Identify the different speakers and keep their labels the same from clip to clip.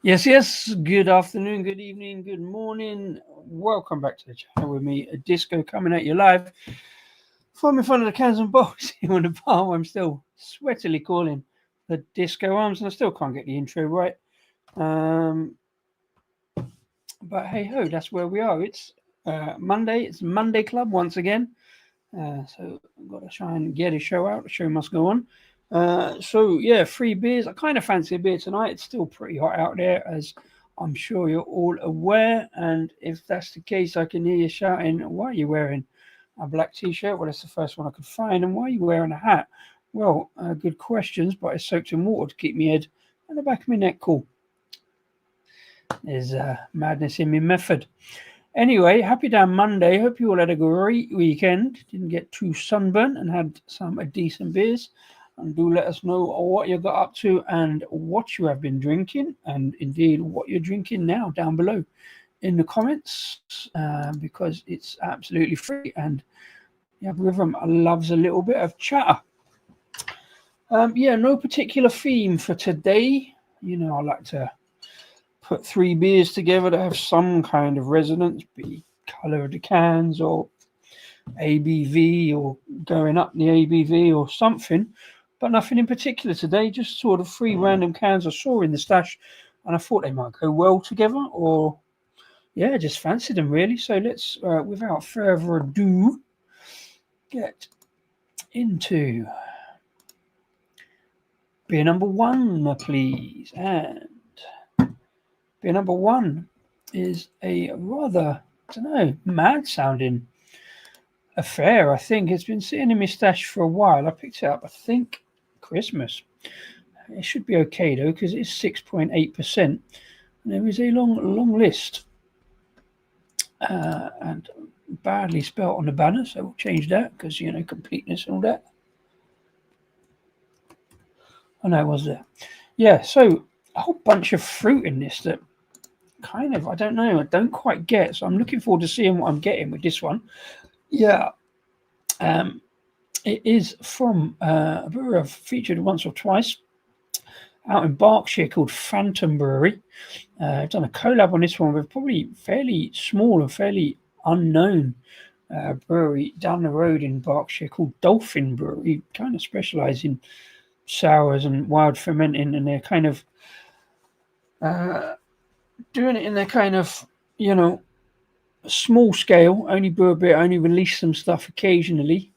Speaker 1: Yes. Good afternoon, good evening, good morning. Welcome back to the channel with me, a disco coming at you live from in front of the cans and bottles here on the bar. I'm still sweatily calling the disco arms, and I still can't get the intro right. But hey ho, that's where we are. It's Monday. It's Monday Club once again. So I've got to try and get a show out. The show must go on. So yeah, free beers. I kind of fancy a beer tonight. It's still pretty hot out there, as I'm sure you're all aware. And if that's the case, I can hear you shouting, "Why are you wearing a black t-shirt?" Well, that's the first one I could find. And why are you wearing a hat? Well, good questions, but it's soaked in water to keep my head and the back of my neck cool. There's madness in my method. Anyway, happy damn Monday. Hope you all had a great weekend. Didn't get too sunburnt and had some decent beers. And do let us know what you got up to and what you have been drinking, and indeed what you're drinking now down below in the comments, because it's absolutely free. And yeah, Rhythm loves a little bit of chatter. No particular theme for today. You know, I like to put three beers together that have some kind of resonance, be colour of the cans or ABV or going up the ABV or something, but nothing in particular today. Just sort of three random cans I saw in the stash, and I thought they might go well together, or yeah, just fancied them really. So let's, without further ado, get into beer number one, please. And beer number one is a rather, I don't know, mad sounding affair. I think it's been sitting in my stash for a while. I picked it up, I think, Christmas. It should be okay though, because it's 6.8%. There is a long list, and badly spelt on the banner, so we'll change that because completeness and all that. Oh no, it was there. Yeah, so a whole bunch of fruit in this that kind of, I don't know, I don't quite get. So I'm looking forward to seeing what I'm getting with this one. Yeah. It is from a brewery I've featured once or twice out in Berkshire called Phantom Brewery. I've done a collab on this one with probably fairly small and fairly unknown brewery down the road in Berkshire called Dolphin Brewery. Kind of specialise in sours and wild fermenting, and they're kind of doing it in their kind of, small scale, only brew a bit, only release some stuff occasionally.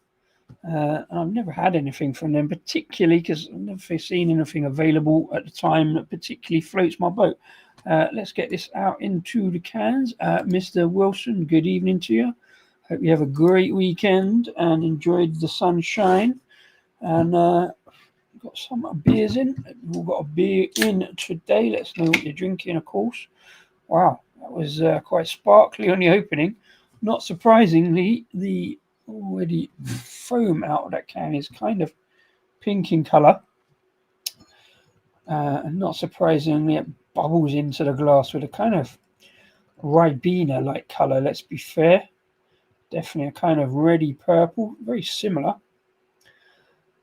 Speaker 1: I've never had anything from them particularly, because I've never seen anything available at the time that particularly floats my boat. Let's get this out into the cans. Mr. Wilson, good evening to you. Hope you have a great weekend and enjoyed the sunshine. And got some beers in. We've all got a beer in today. Let's know what you're drinking, of course. Wow, that was quite sparkly on the opening. Not surprisingly, the already foam out of that can is kind of pink in colour, and not surprisingly it bubbles into the glass with a kind of Ribena like colour. Let's be fair, definitely a kind of reddy purple, very similar,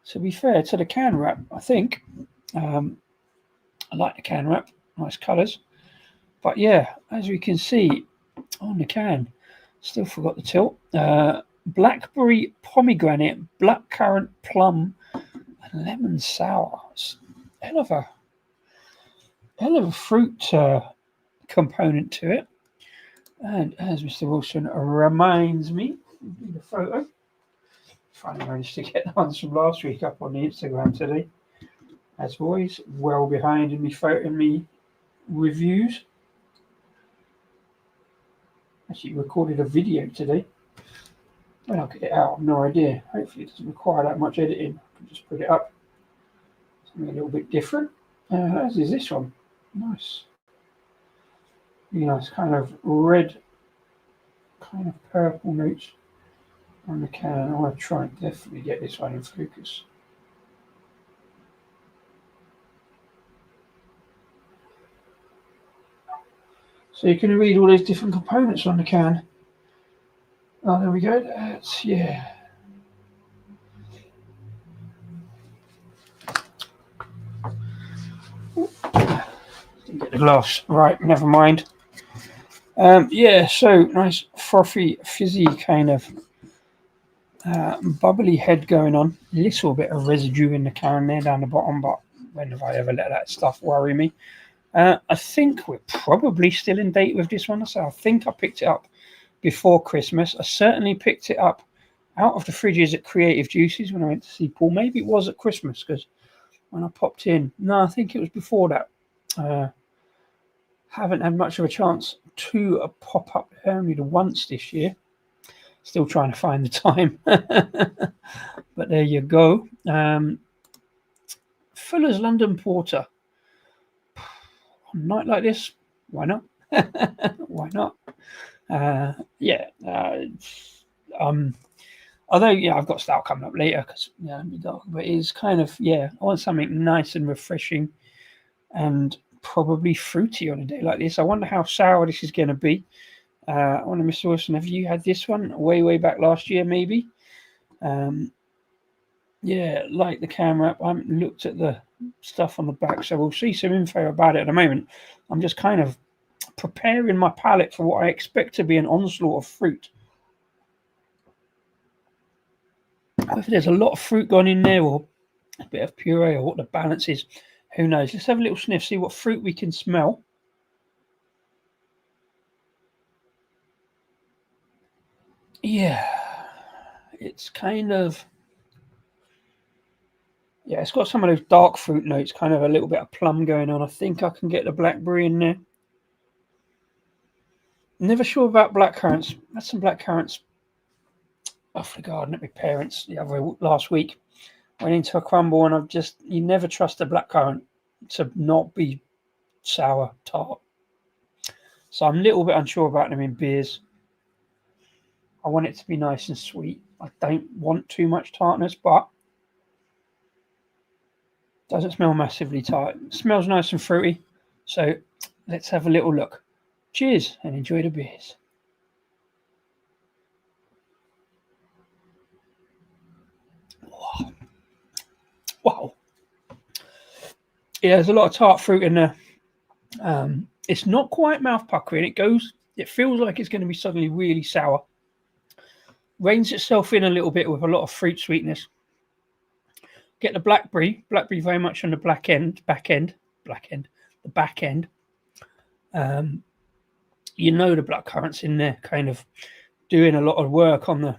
Speaker 1: to be fair, to the can wrap. I think I like the can wrap, nice colours, but yeah, as we can see on the can, still forgot the tilt. Blackberry, pomegranate, blackcurrant, plum, and lemon sour. It's hell of a fruit component to it. And as Mr. Wilson reminds me, the photo. Finally managed to get the ones from last week up on the Instagram today. As always, well behind in me reviews. Actually recorded a video today. When I'll get it out, I've no idea. Hopefully it doesn't require that much editing. I can just put it up. Something a little bit different. As is this one. Nice. Really nice, kind of red, kind of purple notes on the can. I want to try and definitely get this one in focus. So you can read all these different components on the can. Oh, there we go. That's, yeah. Didn't get the glass right, never mind. Yeah, so nice frothy, fizzy kind of bubbly head going on. A little bit of residue in the can there down the bottom, but when have I ever let that stuff worry me? I think we're probably still in date with this one. So I think I picked it up before Christmas. I certainly picked it up out of the fridges at Creative Juices when I went to see Paul. Maybe it was at Christmas because when I popped in, no, I think it was before that. Haven't had much of a chance to pop up there, only the once this year. Still trying to find the time. But there you go. Fuller's London Porter. On a night like this, why not? Why not? Although, yeah, I've got Stout coming up later because, but it's kind of, I want something nice and refreshing and probably fruity on a day like this. I wonder how sour this is going to be. I wonder, Mr. Wilson, have you had this one way back last year, maybe? Like the camera, I haven't looked at the stuff on the back, so we'll see some info about it at the moment. I'm just kind of preparing my palate for what I expect to be an onslaught of fruit. Whether there's a lot of fruit gone in there or a bit of puree or what the balance is, who knows? Let's have a little sniff, see what fruit we can smell. Yeah, it's kind of, it's got some of those dark fruit notes, kind of a little bit of plum going on. I think I can get the blackberry in there. Never sure about blackcurrants. Had some blackcurrants off the garden at my parents' last week. Went into a crumble and you never trust a blackcurrant to not be sour, tart. So I'm a little bit unsure about them in beers. I want it to be nice and sweet. I don't want too much tartness, but doesn't smell massively tart. It smells nice and fruity. So let's have a little look. Cheers and enjoy the beers. Wow. Yeah, there's a lot of tart fruit in there. It's not quite mouth puckering. It feels like it's going to be suddenly really sour. Reins itself in a little bit with a lot of fruit sweetness. Get the blackberry very much on the back end. The back end. The blackcurrant's in there, kind of doing a lot of work on the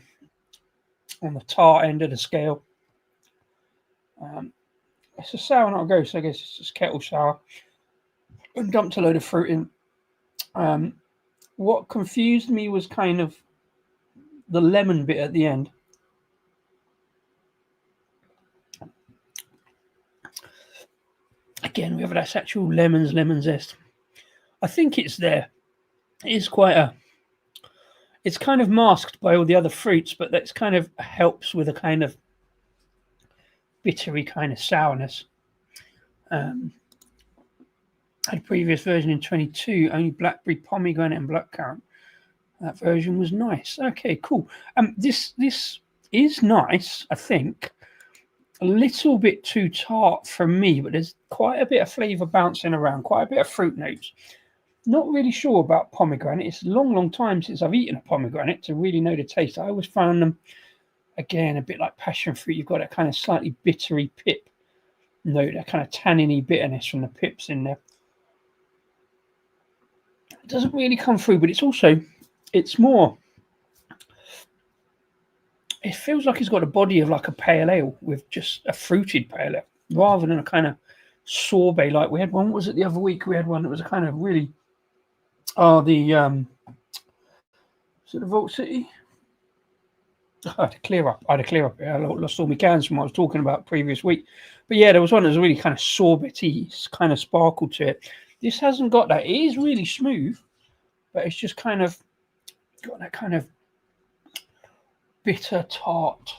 Speaker 1: tart end of the scale. It's a sour, not a ghost. I guess it's just kettle sour. And dumped a load of fruit in. What confused me was kind of the lemon bit at the end. Again, we have that actual lemon zest. I think it's there. It is it's kind of masked by all the other fruits, but that's kind of helps with a kind of bittery kind of sourness. I had a previous version in 22, only blackberry, pomegranate, and blackcurrant. That version was nice. Okay, cool. This is nice, I think. A little bit too tart for me, but there's quite a bit of flavour bouncing around, quite a bit of fruit notes. Not really sure about pomegranate. It's a long time since I've eaten a pomegranate to really know the taste. I always found them, again, a bit like passion fruit. You've got that kind of slightly bittery pip note, that kind of tanniny bitterness from the pips in there. It doesn't really come through, but it's more, it feels like it's got a body of like a pale ale with just a fruited pale ale rather than a kind of sorbet like we had one. What was it the other week? We had one that was a kind of really, was it the Vault City? I had to clear up. I lost all my cans from what I was talking about previous week. But yeah, there was one that was really kind of sorbety, kind of sparkle to it. This hasn't got that. It is really smooth, but it's just kind of got that kind of bitter tart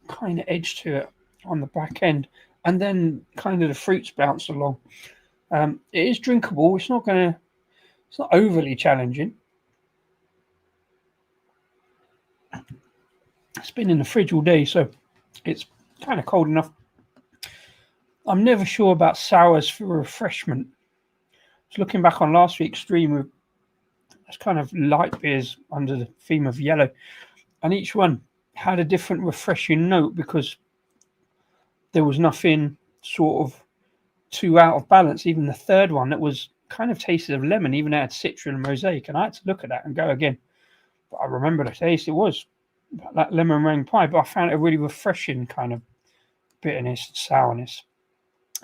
Speaker 1: kind of edge to it on the back end, and then kind of the fruits bounce along. It is drinkable. It's not overly challenging. It's been in the fridge all day, so it's kind of cold enough. I'm never sure about sours for refreshment. was looking back on last week's stream with kind of light beers under the theme of yellow, and each one had a different refreshing note because there was nothing sort of too out of balance. Even the third one that was kind of tasted of lemon, even had citron and mosaic, and I had to look at that and go again. But I remember the taste. It was that lemon meringue pie, but I found it a really refreshing kind of bitterness and sourness.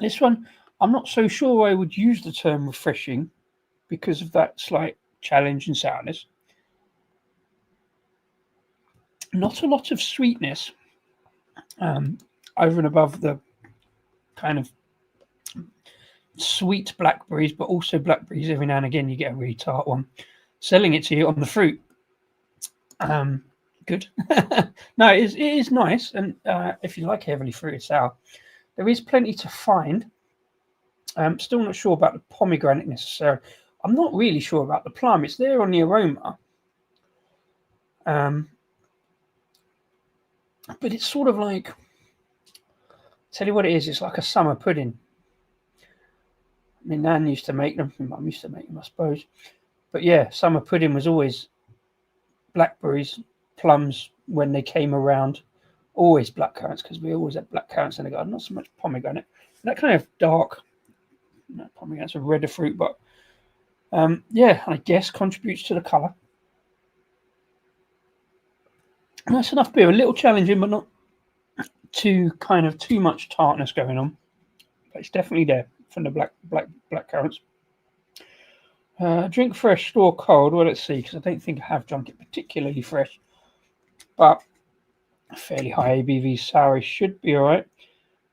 Speaker 1: This one, I'm not so sure I would use the term refreshing because of that slight challenge and sourness. Not a lot of sweetness over and above the kind of sweet blackberries, but also blackberries every now and again you get a really tart one. Selling it to you on the fruit. Good. No, it is nice, and if you like heavily fruited sour, there is plenty to find. I'm still not sure about the pomegranate necessarily. I'm not really sure about the plum. It's there on the aroma. But it's sort of like, tell you what it is, it's like a summer pudding. My nan used to make them, my mum used to make them, I suppose. But yeah, summer pudding was always blackberries, plums when they came around, always blackcurrants, because we always had blackcurrants in the garden, not so much pomegranate. That kind of dark, pomegranate's a redder fruit, but yeah, I guess contributes to the colour. Nice enough beer, a little challenging, but not too much tartness going on. But it's definitely there from the blackcurrants. Drink fresh, store cold. Well, let's see, because I don't think I have drunk it particularly fresh, but a fairly high ABV sour should be all right.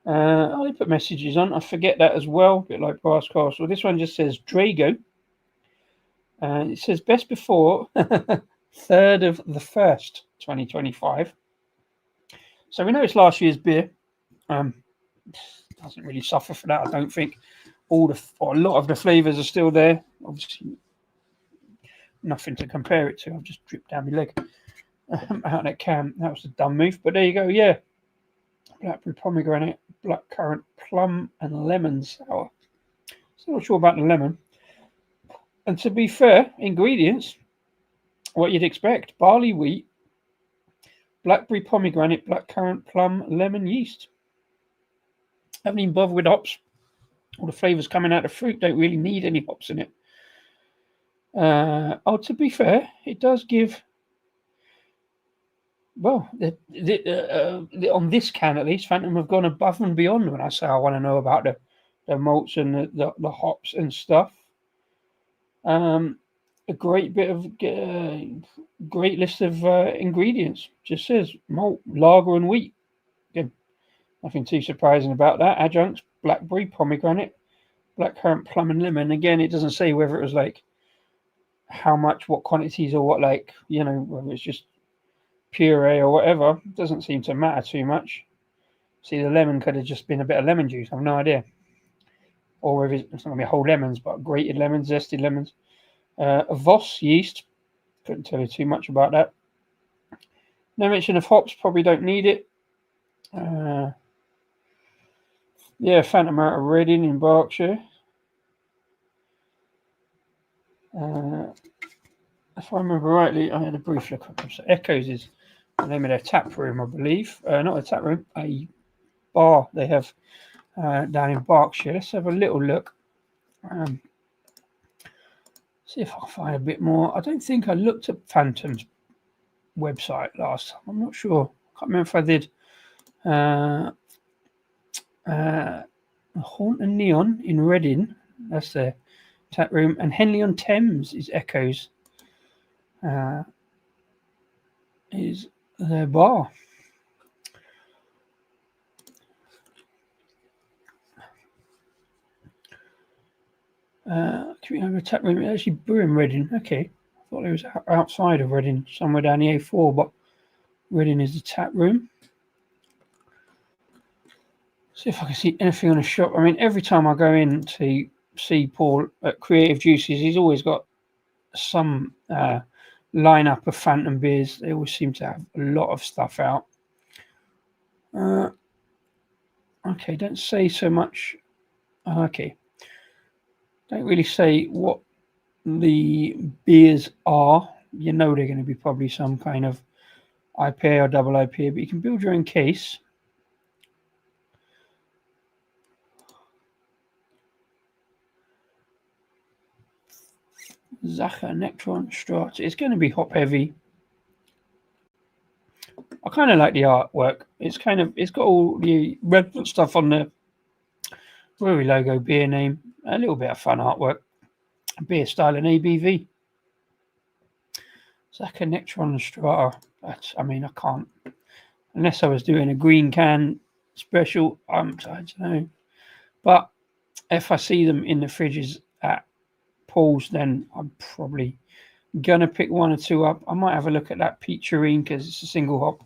Speaker 1: I put messages on. I forget that as well, a bit like Rasko. So this one just says Drago. It says best before 3rd of the 1st, 2025. So we know it's last year's beer. Doesn't really suffer for that, I don't think. A lot of the flavours are still there. Obviously, nothing to compare it to. I've just dripped down my leg out that can. That was a dumb move, but there you go. Yeah, blackberry, pomegranate, blackcurrant, plum, and lemon sour. Still not sure about the lemon. And to be fair, ingredients, what you'd expect: barley, wheat, blackberry, pomegranate, blackcurrant, plum, lemon, yeast. Haven't even bothered with hops. All the flavours coming out of fruit don't really need any hops in it. To be fair, it does give. Well, on this can at least, Phantom have gone above and beyond when I say I want to know about the malts and the hops and stuff. A great bit of great list of ingredients. Just says malt, lager, and wheat. Again, nothing too surprising about that. Adjuncts: blackberry, pomegranate, blackcurrant, plum, and lemon. Again, it doesn't say whether it was like how much, what quantities, or what, like, whether it's just puree or whatever. It doesn't seem to matter too much. See, the lemon could have just been a bit of lemon juice. I have no idea. Or if it's not going to be whole lemons, but grated lemons, zesty lemons. Voss yeast. Couldn't tell you too much about that. No mention of hops. Probably don't need it. Yeah, Phantom out of Reading in Berkshire. If I remember rightly, I had a brief look up. So Echoes is the name of their tap room, I believe. Not a tap room, a bar they have down in Berkshire. Let's have a little look. See if I can find a bit more. I don't think I looked at Phantom's website last time. I'm not sure. I can't remember if I did. Haunt and Neon in Reading. That's their tap room. And Henley-on-Thames is Echoes. Is their bar. Can we have a tap room? Actually, Brew in Reading. Okay. I thought it was outside of Reading, somewhere down the A4, but Reading is the tap room. See if I can see anything on the shop. I mean, every time I go in to see Paul at Creative Juices, he's always got some lineup of Phantom beers. They always seem to have a lot of stuff out. Okay, don't say so much. Okay. Don't really say what the beers are. You know they're going to be probably some kind of IPA or double IPA, but you can build your own case. Zacher, Nectron, Strat. It's going to be hop heavy. I kind of like the artwork. It's got all the relevant stuff on the brewery logo, beer name, a little bit of fun artwork, beer style and ABV. Zacher, Nectron, and Strata. I can't, unless I was doing a green can special. I don't know, but if I see them in the fridges at Paul's, then I'm probably gonna pick one or two up. I might have a look at that Peacherine because it's a single hop.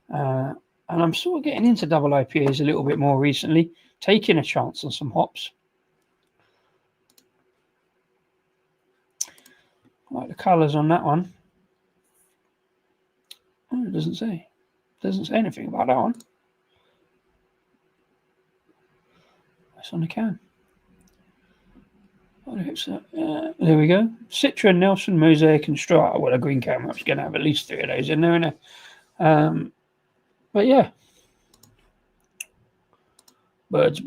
Speaker 1: And I'm sort of getting into double IPAs a little bit more recently, taking a chance on some hops. I like the colours on that one. Oh, it doesn't say. Doesn't say anything about that one. That's on the can. There we go. Citra, Nelson, Mosaic, and Strata. Well, a green can. I was going to have at least 3 of those in there, innit? But yeah. Birds.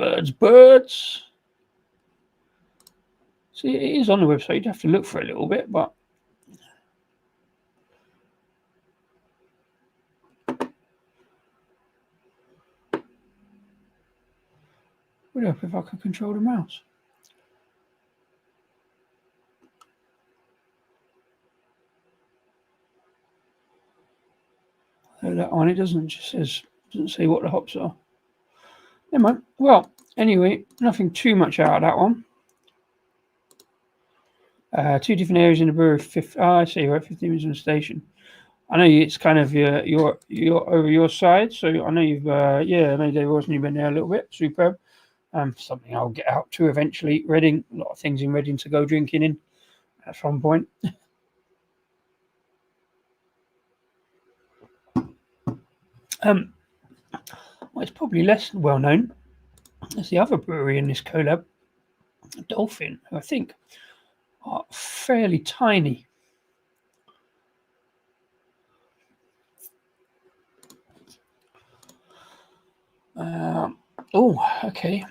Speaker 1: See, it is on the website. You'd have to look for a little bit, but would help if I could control the mouse. That one, it doesn't say what the hops are. Never mind. Well, anyway, nothing too much out of that one. 2 different areas in the brewery. I see, right, 15 minutes on the station. I know it's kind of you're over your side, so I know you've I know Dave Wilson, you've been there a little bit. Superb. Something I'll get out to eventually. Reading, a lot of things in Reading to go drinking in at some point. Well, it's probably less well known as the other brewery in this collab, Dolphin, who I think are fairly tiny. Okay.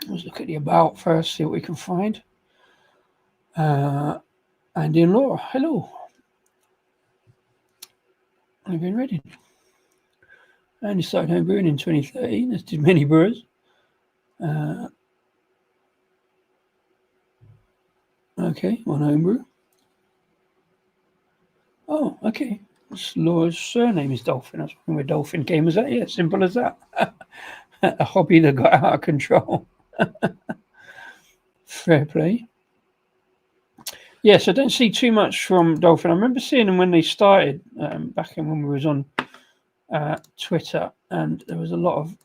Speaker 1: Let's look at the about first, see what we can find. Andy and Laura, hello. I've been Reading. Andy started home brewing in 2013, as did many brewers. Okay, one homebrew. Oh, okay. Laura's surname is Dolphin. I was wondering where Dolphin came. Is that? Yeah, simple as that. A hobby that got out of control. Fair play. Yes, I don't see too much from Dolphin. I remember seeing them when they started, back in when we was on Twitter, and there was a lot of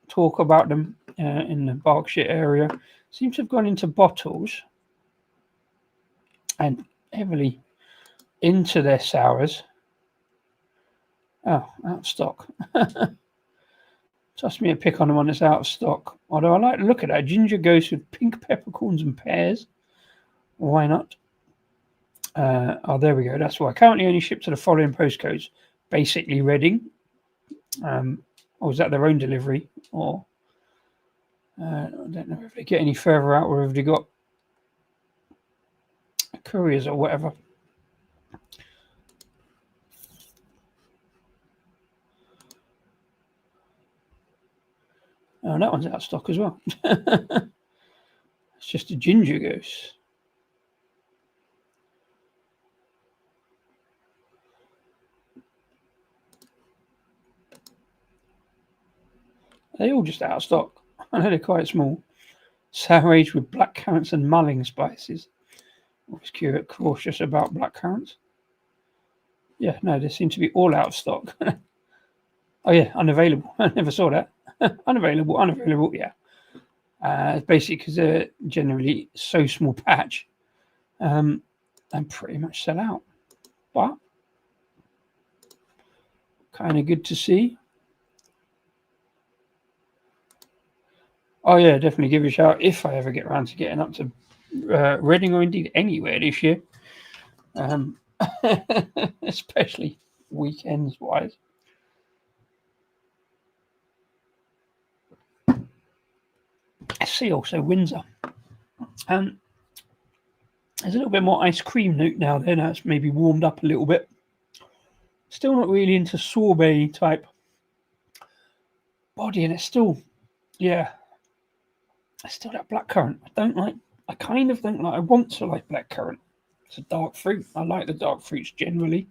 Speaker 1: talk about them in the Berkshire area. Seem to have gone into bottles and heavily into their sours. Oh, out of stock. Trust me, a pick on the one that's out of stock. Although I like to look at that. Ginger Ghost with pink peppercorns and pears. Why not? There we go. That's why. Currently only shipped to the following postcodes. Basically Reading. Or is that their own delivery? Or I don't know if they get any further out or if they got couriers or whatever. Oh, that one's out of stock as well. It's just a Ginger Goose. They're all just out of stock. I know they're quite small. Sour aged with blackcurrants and mulling spices. Always cautious about blackcurrants. Yeah, no, they seem to be all out of stock. Oh yeah, unavailable. I never saw that. Unavailable. Yeah. It's basically because they're generally so small patch, and pretty much sell out. But kind of good to see. Oh yeah, definitely give it a shout if I ever get around to getting up to Reading or indeed anywhere this year, um, especially weekends wise. I see also Windsor. Um, there's a little bit more ice cream note now. There, now it's maybe warmed up a little bit. Still not really into sorbet type body, and it's still, yeah, it's still that blackcurrant. I don't like. I kind of don't like. I want to like blackcurrant. It's a dark fruit. I like the dark fruits generally,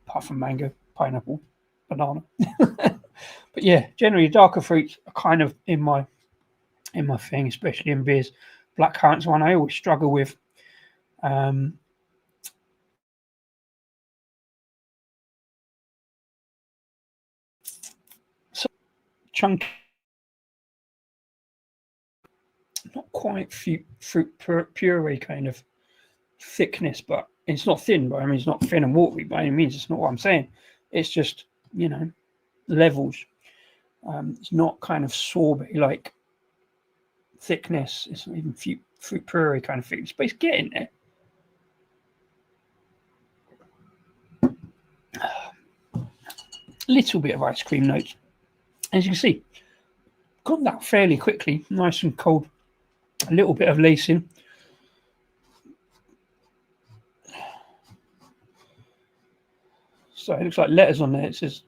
Speaker 1: apart from mango, pineapple, banana. But yeah, generally darker fruits are kind of in my thing, especially in beers. Blackcurrant's one I always struggle with. Um, so chunky, not quite fruit puree kind of thickness, but it's not thin. But I mean, it's not thin and watery by any means. It's not what I'm saying. It's just levels. It's not kind of sorbet like thickness. It's not even fruit puree kind of thickness, but it's getting there. Little bit of ice cream notes, as you can see. Got that fairly quickly, nice and cold. A little bit of lacing. So it looks like letters on there. It says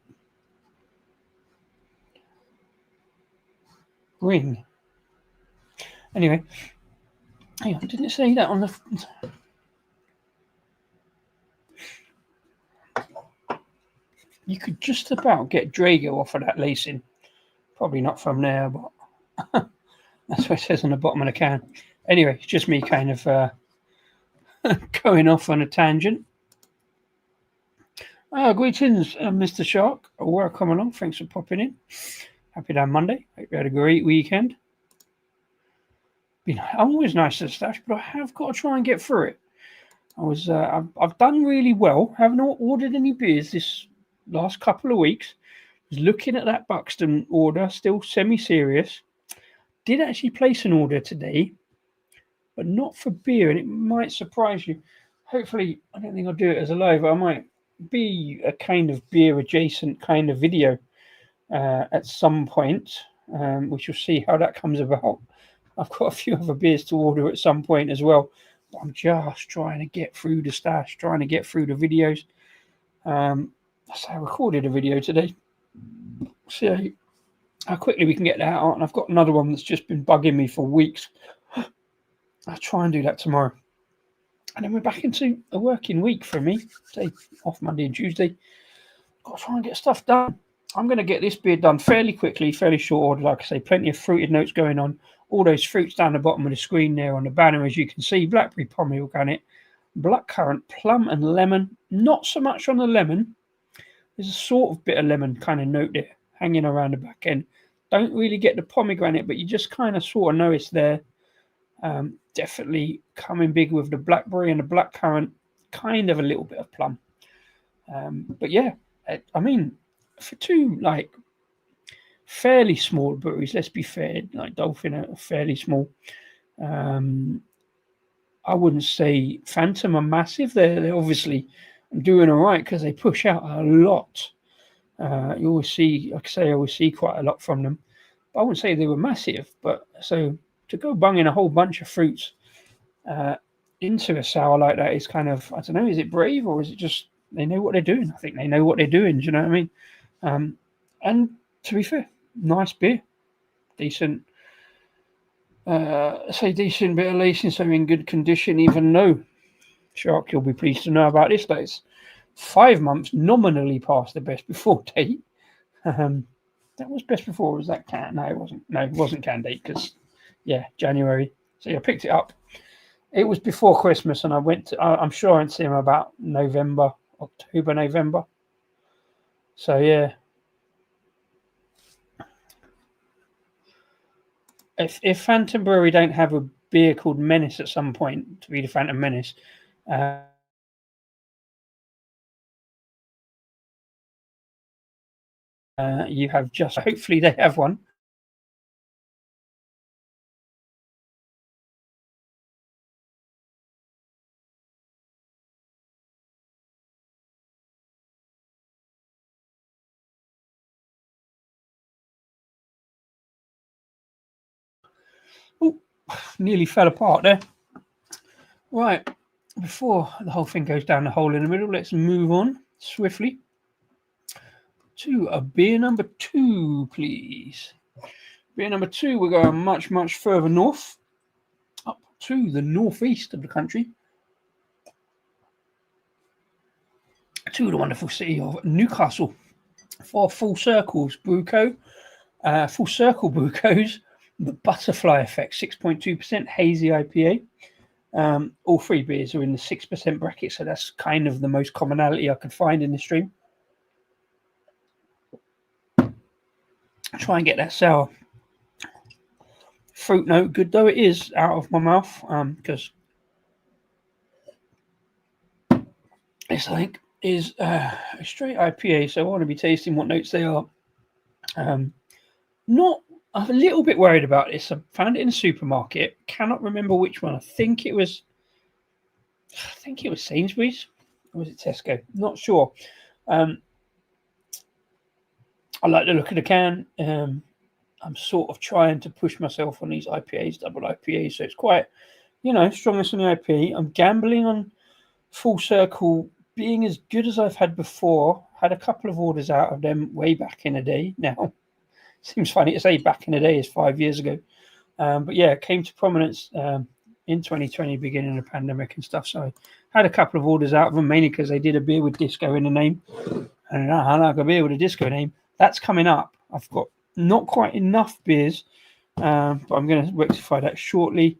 Speaker 1: ring. Anyway, hang on, didn't it say that on the? You could just about get Drago off of that lacing. Probably not from there, but that's what it says on the bottom of the can. Anyway, it's just me kind of going off on a tangent. Greetings, Mr. Shark. Welcome along. Thanks for popping in. Happy down Monday. Hope you had a great weekend. I'm always nice to stash, but I have got to try and get through it. I've done really well. Haven't ordered any beers this last couple of weeks. Was looking at that Buxton order, still semi-serious. Did actually place an order today, but not for beer, and it might surprise you. Hopefully, I don't think I'll do it as a live. I might be a kind of beer adjacent kind of video at some point. We shall see how that comes about. I've got a few other beers to order at some point as well. But I'm just trying to get through the stash, trying to get through the videos. So I recorded a video today. See how quickly we can get that out. And I've got another one that's just been bugging me for weeks. I'll try and do that tomorrow. And then we're back into a working week for me. Say off Monday and Tuesday. Got to try and get stuff done. I'm going to get this beer done fairly quickly, fairly short order. Like I say, plenty of fruited notes going on. All those fruits down the bottom of the screen there on the banner, as you can see. Blackberry, pomegranate, blackcurrant, plum and lemon. Not so much on the lemon. There's a sort of bitter lemon kind of note there hanging around the back end. Don't really get the pomegranate, but you just kind of sort of know it's there. Definitely coming big with the blackberry and the blackcurrant. Kind of a little bit of plum. But yeah, I mean, for two like fairly small breweries, let's be fair, like Dolphin are fairly small. I wouldn't say Phantom are massive. They're obviously doing all right because they push out a lot. You always see, like I say, I always see quite a lot from them. But I wouldn't say they were massive, but so to go bunging a whole bunch of fruits into a sour like that is kind of, I don't know, is it brave or is it just they know what they're doing? I think they know what they're doing. Do you know what I mean? And to be fair, nice beer, decent. Say decent bit of lacing, so in good condition. Even though Shark, you'll be pleased to know about this. That it's 5 months nominally past the best before date. That was best before. Was that can? No, it wasn't. No, it wasn't can date because January. So I picked it up. It was before Christmas, and I went to. I'm sure I'd see him about October, November. So yeah. If Phantom Brewery don't have a beer called Menace at some point to be the Phantom Menace, you have just hopefully they have one. nearly fell apart there. Right, before the whole thing goes down the hole in the middle, let's move on swiftly to a beer number 2, please. Beer number 2, we're going much, much further north, up to the northeast of the country, to the wonderful city of Newcastle for Full Circle's Brew Co. Full Circle Brew Co.'s The Butterfly Effect 6.2% Hazy IPA. All 3 beers are in the 6% bracket, so that's kind of the most commonality I could find in the stream. Try and get that sour fruit note, good though it is, out of my mouth, because this, I think, is a straight IPA, so I want to be tasting what notes they are. Not I'm a little bit worried about this. I found it in a supermarket. Cannot remember which one. I think it was Sainsbury's, or was it Tesco? Not sure. I like the look of the can. I'm sort of trying to push myself on these IPAs, double IPAs, so it's quite, strongest on the IPA. I'm gambling on Full Circle being as good as I've had before. Had a couple of orders out of them way back in the day. Now, seems funny to say back in the day is 5 years ago. But yeah, it came to prominence in 2020, beginning of the pandemic and stuff. So I had a couple of orders out of them, mainly because they did a beer with disco in the name. And I like a beer with a disco name. That's coming up. I've got not quite enough beers, but I'm going to rectify that shortly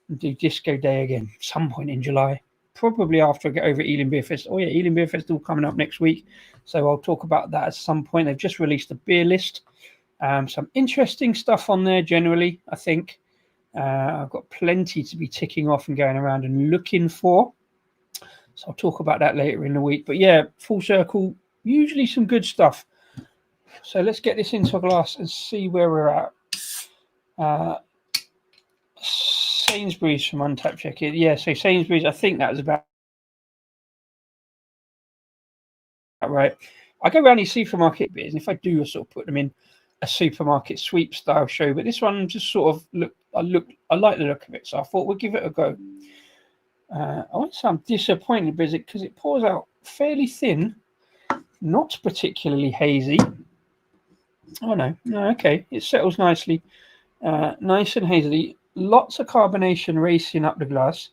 Speaker 1: and do Disco Day again some point in July. Probably after I get over Ealing Beer Fest. Oh yeah, Ealing Beer Festival coming up next week. So I'll talk about that at some point. They've just released a beer list. Some interesting stuff on there generally, I think. I've got plenty to be ticking off and going around and looking for. So I'll talk about that later in the week. But yeah, Full Circle, usually some good stuff. So let's get this into a glass and see where we're at. Sainsbury's from Untapped Check It. Yeah, so Sainsbury's, I think that was about right. I go around these supermarket beers, and if I do, I sort of put them in a supermarket sweep style show. But this one just sort of I like the look of it, so I thought we'll give it a go. I won't say I'm disappointed because it pours out fairly thin, not particularly hazy. Oh no, okay, it settles nicely, nice and hazy. Lots of carbonation racing up the glass.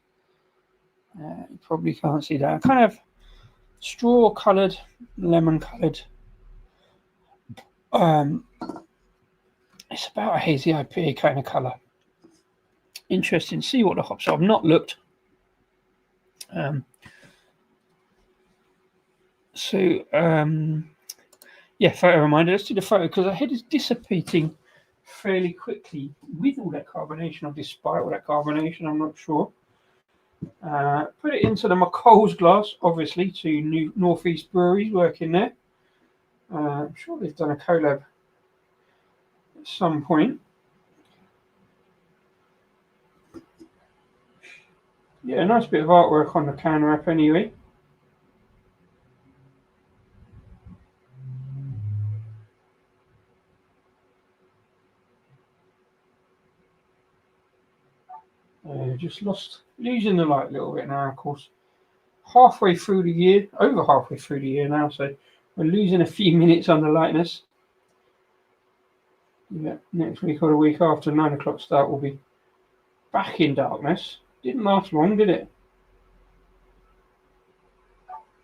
Speaker 1: You probably can't see that. Kind of straw coloured, lemon coloured. It's about a hazy IPA kind of colour. Interesting. See what the hops are. I've not looked. Yeah, photo reminder. Let's do the photo because the head is dissipating fairly quickly with all that carbonation, or despite all that carbonation. I'm not sure. Put it into the McColl's glass, obviously, to Northeast Breweries working there. I'm sure they've done a collab at some point. Yeah, a nice bit of artwork on the can wrap anyway. Just losing the light a little bit now, of course. Halfway through the year, over halfway through the year now, so we're losing a few minutes on the lightness. Yeah, next week or the week after 9 o'clock start, we'll be back in darkness. Didn't last long, did it?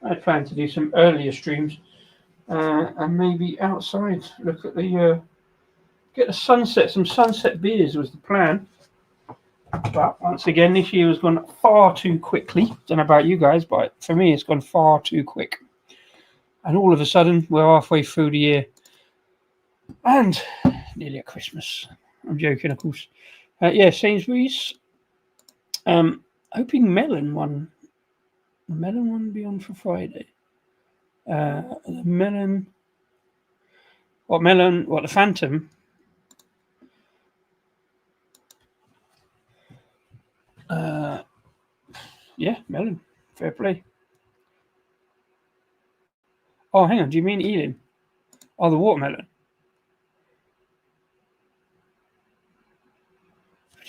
Speaker 1: I had planned to do some earlier streams and maybe outside look at get the sunset. Some sunset beers was the plan. But once again, this year has gone far too quickly. Don't know about you guys, but for me, it's gone far too quick. And all of a sudden, we're halfway through the year and nearly at Christmas. I'm joking, of course. Yeah, Sainsbury's. Hoping melon one. The melon one will be on for Friday. The melon. What melon? What, the Phantom? Yeah, melon. Fair play. Oh, hang on. Do you mean Ealing? Oh, the watermelon.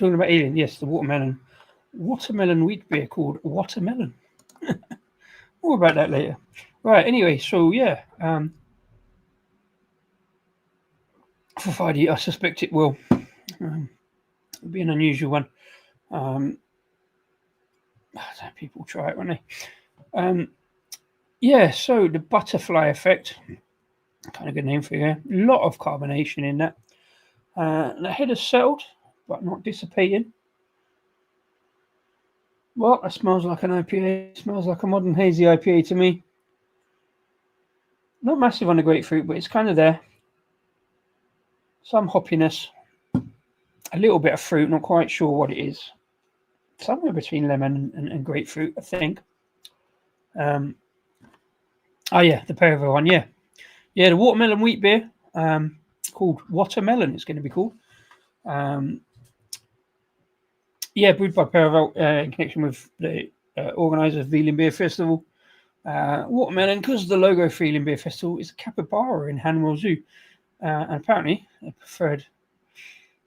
Speaker 1: talking about alien. Yes, the watermelon wheat beer called Watermelon. More about that later. Right. Anyway, so yeah, for Friday, I suspect it will be an unusual one. People try it, won't they? Yeah. So the butterfly effect, kind of good name for you. A lot of carbonation in that. The head has settled, but not dissipating. Well, that smells like an IPA. It smells like a modern hazy IPA to me. Not massive on the grapefruit, but it's kind of there. Some hoppiness, a little bit of fruit, not quite sure what it is. Somewhere between lemon and grapefruit, I think. Oh yeah, the Paravel one, yeah. Yeah, the watermelon wheat beer, called Watermelon, it's going to be called. Yeah, brewed by Paravel in connection with the organizer of Veeling Beer Festival. Watermelon, because the logo for Veeling Beer Festival is a capybara in Hanwell Zoo. And apparently, the preferred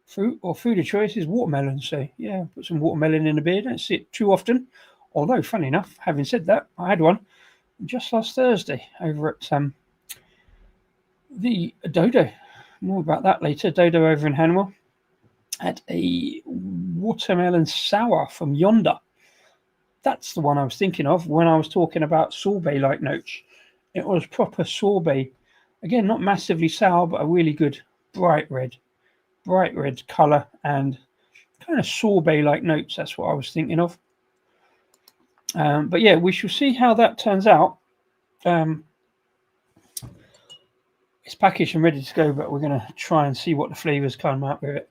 Speaker 1: fruit or food of choice is watermelon. So, yeah, put some watermelon in a beer. Don't see it too often. Although, funny enough, having said that, I had one just last Thursday over at the Dodo. More about that later. Dodo over in Hanwell. At a watermelon sour from Yonder. That's the one I was thinking of when I was talking about sorbet-like notes. It was proper sorbet. Again, not massively sour, but a really good bright red colour and kind of sorbet-like notes. That's what I was thinking of. But yeah, we shall see how that turns out. It's packaged and ready to go, but we're going to try and see what the flavours come out with it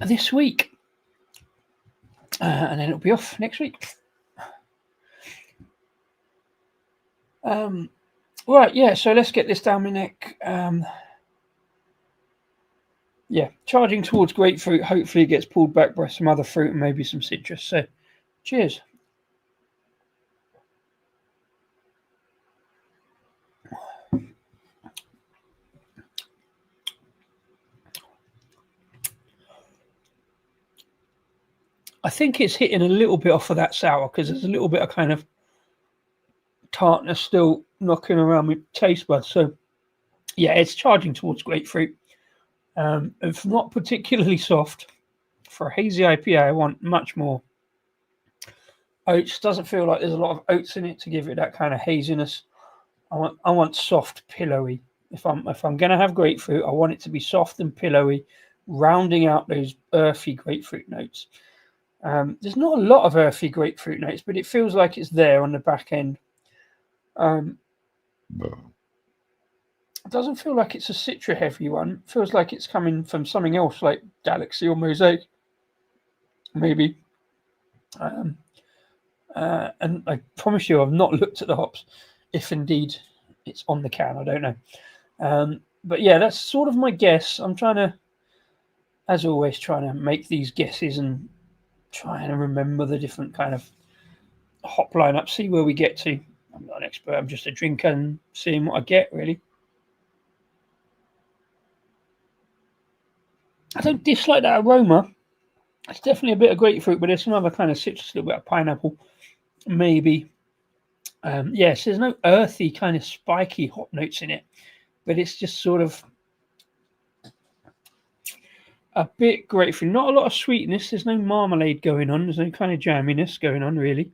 Speaker 1: this week. And then it'll be off next week. Right, yeah, so let's get this down my neck. Yeah, charging towards grapefruit. Hopefully it gets pulled back by some other fruit and maybe some citrus. So, cheers. I think it's hitting a little bit off of that sour because there's a little bit of kind of tartness still knocking around my taste buds. So, yeah, it's charging towards grapefruit. It's not particularly soft. For a hazy IPA, I want much more oats. Doesn't feel like there's a lot of oats in it to give it that kind of haziness. I want soft, pillowy. If I'm going to have grapefruit, I want it to be soft and pillowy, rounding out those earthy grapefruit notes. There's not a lot of earthy grapefruit notes, but it feels like it's there on the back end. It doesn't feel like it's a citra heavy one. It feels like it's coming from something else like Galaxy or Mosaic, maybe. And I promise you, I've not looked at the hops, if indeed it's on the can. I don't know. But yeah, that's sort of my guess. I'm trying to, as always, make these guesses and trying to remember the different kind of hop lineup, see where we get to. I'm not an expert. I'm just a drinker and seeing what I get, really. I don't dislike that aroma. It's definitely a bit of grapefruit, but there's some other kind of citrus, a little bit of pineapple, maybe. Yes, there's no earthy kind of spiky hop notes in it, but it's just sort of a bit grapefruit. Not a lot of sweetness. There's no marmalade going on. There's no kind of jamminess going on, really.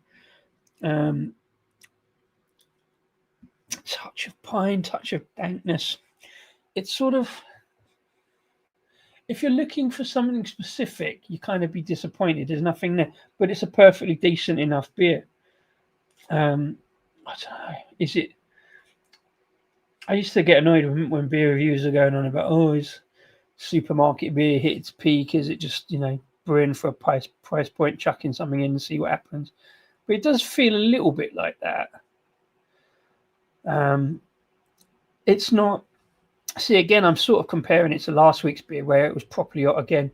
Speaker 1: Touch of pine, touch of dankness. It's sort of, if you're looking for something specific, you kind of be disappointed. There's nothing there, but it's a perfectly decent enough beer. I don't know. Is it? I used to get annoyed when beer reviews are going on about, oh, is supermarket beer hit its peak? Is it just, brewing for a price point, chucking something in and see what happens? But it does feel a little bit like that. It's not. See, again, I'm sort of comparing it to last week's beer where it was properly hot again.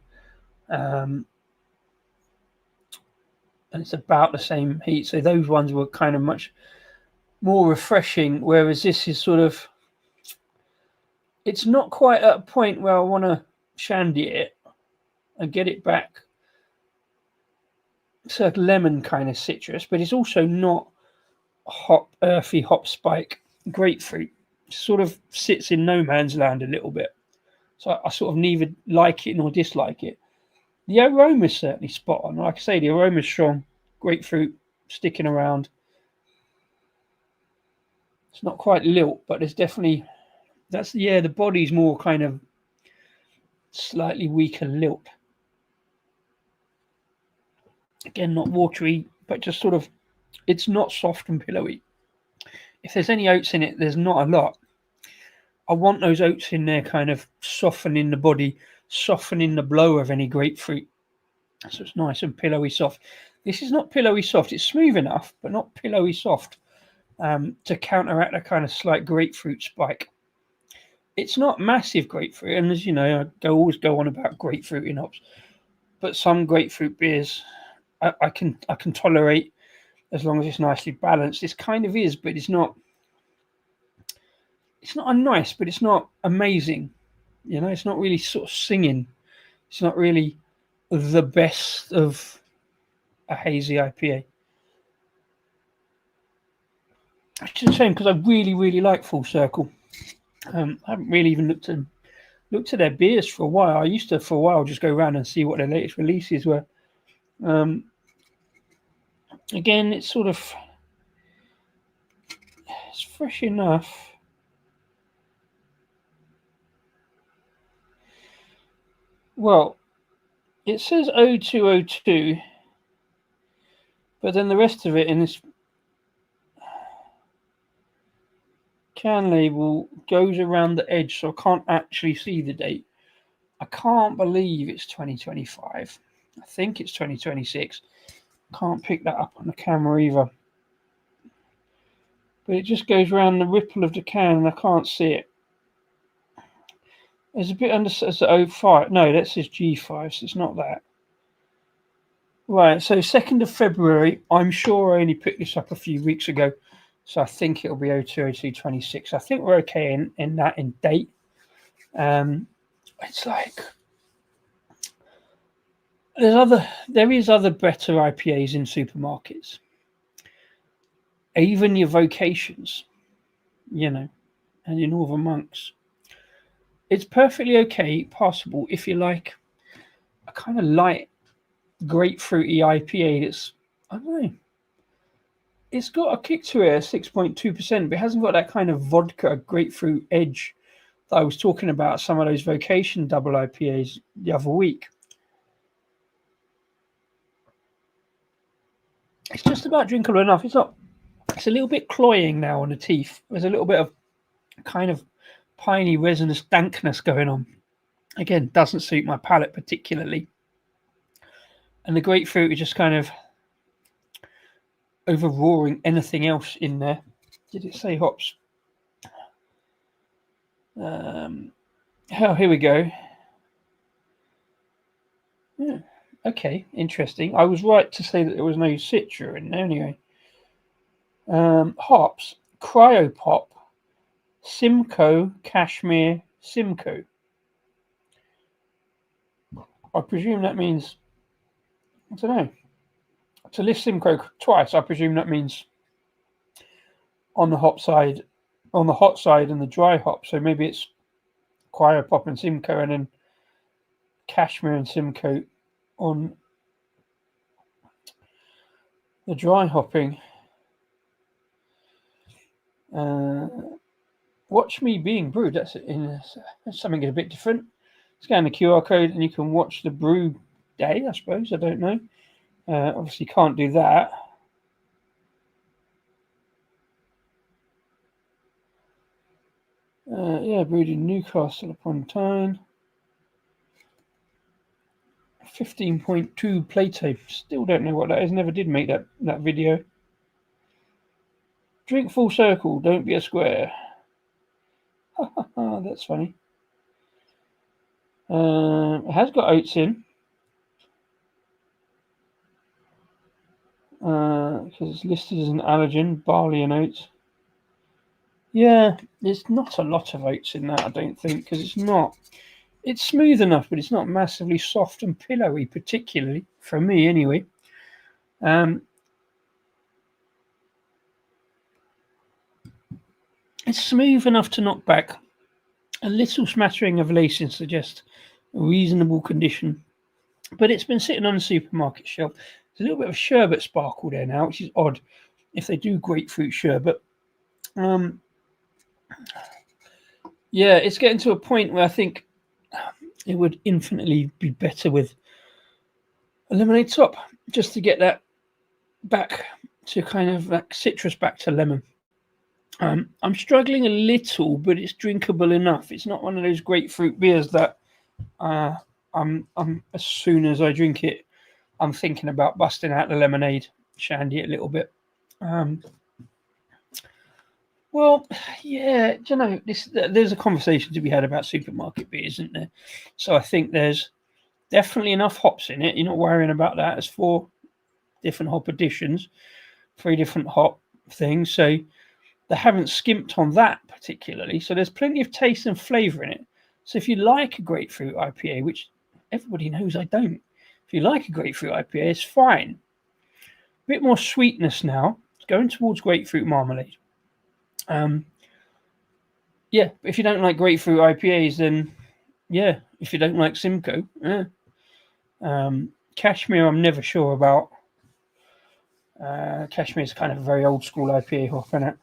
Speaker 1: And it's about the same heat. So those ones were kind of much more refreshing, whereas this is sort of, it's not quite at a point where I want to shandy it, and get it back. It's a lemon kind of citrus, but it's also not earthy hop spike grapefruit. It sort of sits in no man's land a little bit. So I sort of neither like it nor dislike it. The aroma is certainly spot on. Like I say, the aroma is strong. Grapefruit sticking around. It's not quite lilt, but there's definitely the body's more kind of slightly weaker lilt. Again, not watery, but just sort of, it's not soft and pillowy. If there's any oats in it, there's not a lot. I want those oats in there kind of softening the body, softening the blow of any grapefruit. So it's nice and pillowy soft. This is not pillowy soft. It's smooth enough, but not pillowy soft to counteract a kind of slight grapefruit spike. It's not massive grapefruit, and as you know, I always go on about grapefruit in hops. But some grapefruit beers I can tolerate as long as it's nicely balanced. This kind of is, but it's not a nice, but it's not amazing. You know, it's not really sort of singing. It's not really the best of a hazy IPA. It's a shame because I really, really like Full Circle. I haven't really even looked at their beers for a while. I used to, for a while, just go around and see what their latest releases were. Again, it's sort of, it's fresh enough. Well, it says 0202, but then the rest of it in this can label goes around the edge, so I can't actually see the date. I can't believe it's 2025. I think it's 2026. Can't pick that up on the camera either. But it just goes around the ripple of the can and I can't see it. There's a bit under as 05. No, that says G5, so it's not that. Right, so 2nd of February. I'm sure I only picked this up a few weeks ago, so I think it'll be 02/02/26. I think we're okay in that in date. It's like there is other better IPAs in supermarkets. Even your vocations, you know, and your Northern Monks. It's perfectly okay, possible if you like a kind of light grapefruity IPA that's, I don't know, it's got a kick to it, 6.2%, but it hasn't got that kind of vodka grapefruit edge that I was talking about some of those vocation double IPAs the other week. It's just about drinkable enough. It's a little bit cloying now on the teeth. There's a little bit of kind of piney resinous dankness going on. Again, doesn't suit my palate particularly. And the grapefruit is just kind of overroaring anything else in there. Did it say hops? Here we go. Yeah. Okay, interesting. I was right to say that there was no Citra in there anyway. Hops, Cryopop, Simcoe, Cashmere, Simcoe. I presume that means, I don't know. To list Simcoe twice, I presume that means on the hot side and the dry hop. So maybe it's Cryopop and Simcoe and then Cashmere and Simcoe on the dry hopping. Watch me being brewed. That's something a bit different. Scan the QR code and you can watch the brew day, I suppose. I don't know. Obviously can't do that. Brewed in Newcastle upon Tyne. 15.2 Plato. Still don't know what that is. Never did make that video. Drink Full Circle. Don't be a square. That's funny. It has got oats in. Because it's listed as an allergen, barley and oats. Yeah, there's not a lot of oats in that, I don't think, because it's not It's smooth enough, but it's not massively soft and pillowy, particularly for me anyway. It's smooth enough to knock back. A little smattering of lacing suggests a reasonable condition, but it's been sitting on the supermarket shelf. There's a little bit of sherbet sparkle there now, which is odd if they do grapefruit sherbet. Yeah, it's getting to a point where I think it would infinitely be better with a lemonade top, just to get that back to kind of like citrus back to lemon. I'm struggling a little, but it's drinkable enough. It's not one of those grapefruit beers that I'm as soon as I drink it, I'm thinking about busting out the lemonade, shandy it a little bit. Well, yeah, do you know, there's a conversation to be had about supermarket beer, isn't there? So I think there's definitely enough hops in it. You're not worrying about that. It's 4 different hop additions, 3 different hop things. So they haven't skimped on that particularly. So there's plenty of taste and flavour in it. So if you like a grapefruit IPA, which everybody knows I don't, if you like a grapefruit IPA, it's fine. A bit more sweetness now. It's going towards grapefruit marmalade. Yeah, if you don't like grapefruit IPAs, then yeah. If you don't like Simcoe, Cashmere, I'm never sure about. Cashmere is kind of a very old school IPA hop, isn't it?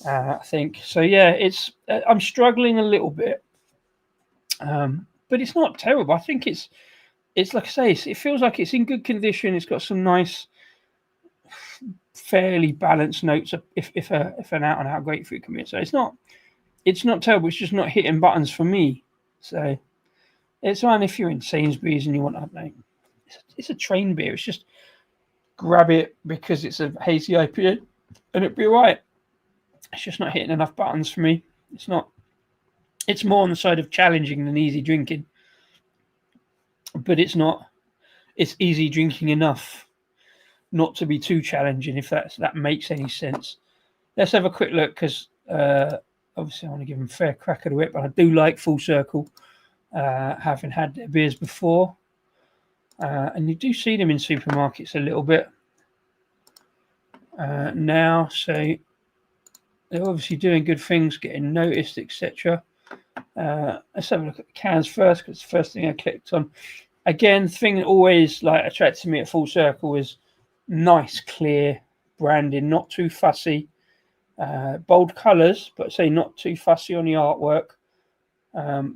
Speaker 1: I think so. Yeah, it's. I'm struggling a little bit, but it's not terrible. I think it's like I say, it feels like it's in good condition. It's got some nice, fairly balanced notes. If an out and out grapefruit can be, so it's not terrible. It's just not hitting buttons for me. So it's fine if you're in Sainsbury's and you want to. It's a train beer. It's just grab it because it's a hazy IPA, and it'd be right. It's just not hitting enough buttons for me. It's not. It's more on the side of challenging than easy drinking, but it's not. It's easy drinking enough not to be too challenging. If that makes any sense. Let's have a quick look because obviously I want to give them a fair crack at the whip, but I do like Full Circle, having had their beers before, and you do see them in supermarkets a little bit now. So they're obviously doing good things, getting noticed, etc. Let's have a look at the cans first, because the first thing I clicked on. Again, the thing that always attracted me at Full Circle was nice, clear branding, not too fussy, bold colours, but say not too fussy on the artwork.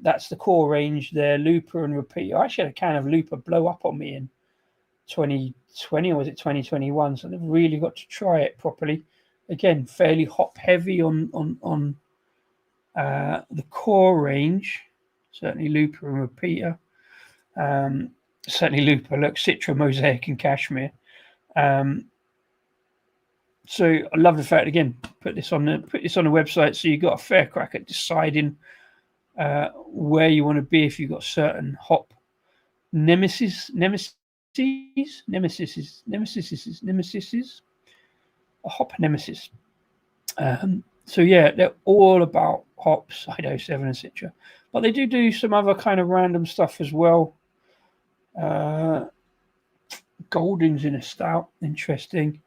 Speaker 1: That's the core range there, Looper and Repeat. I actually had a can of Looper blow up on me in 2020, or was it 2021? So I've really got to try it properly. Again, fairly hop heavy on the core range. Certainly Looper and Repeater. Certainly Looper. Look, Citra, Mosaic, and Cashmere. So I love the fact, again, put this on the website, so you got a fair crack at deciding where you want to be if you've got certain hop nemesis, a hop nemesis. So yeah, they're all about hops, Ido 7, etc. But they do some other kind of random stuff as well. Golding's in a stout, interesting.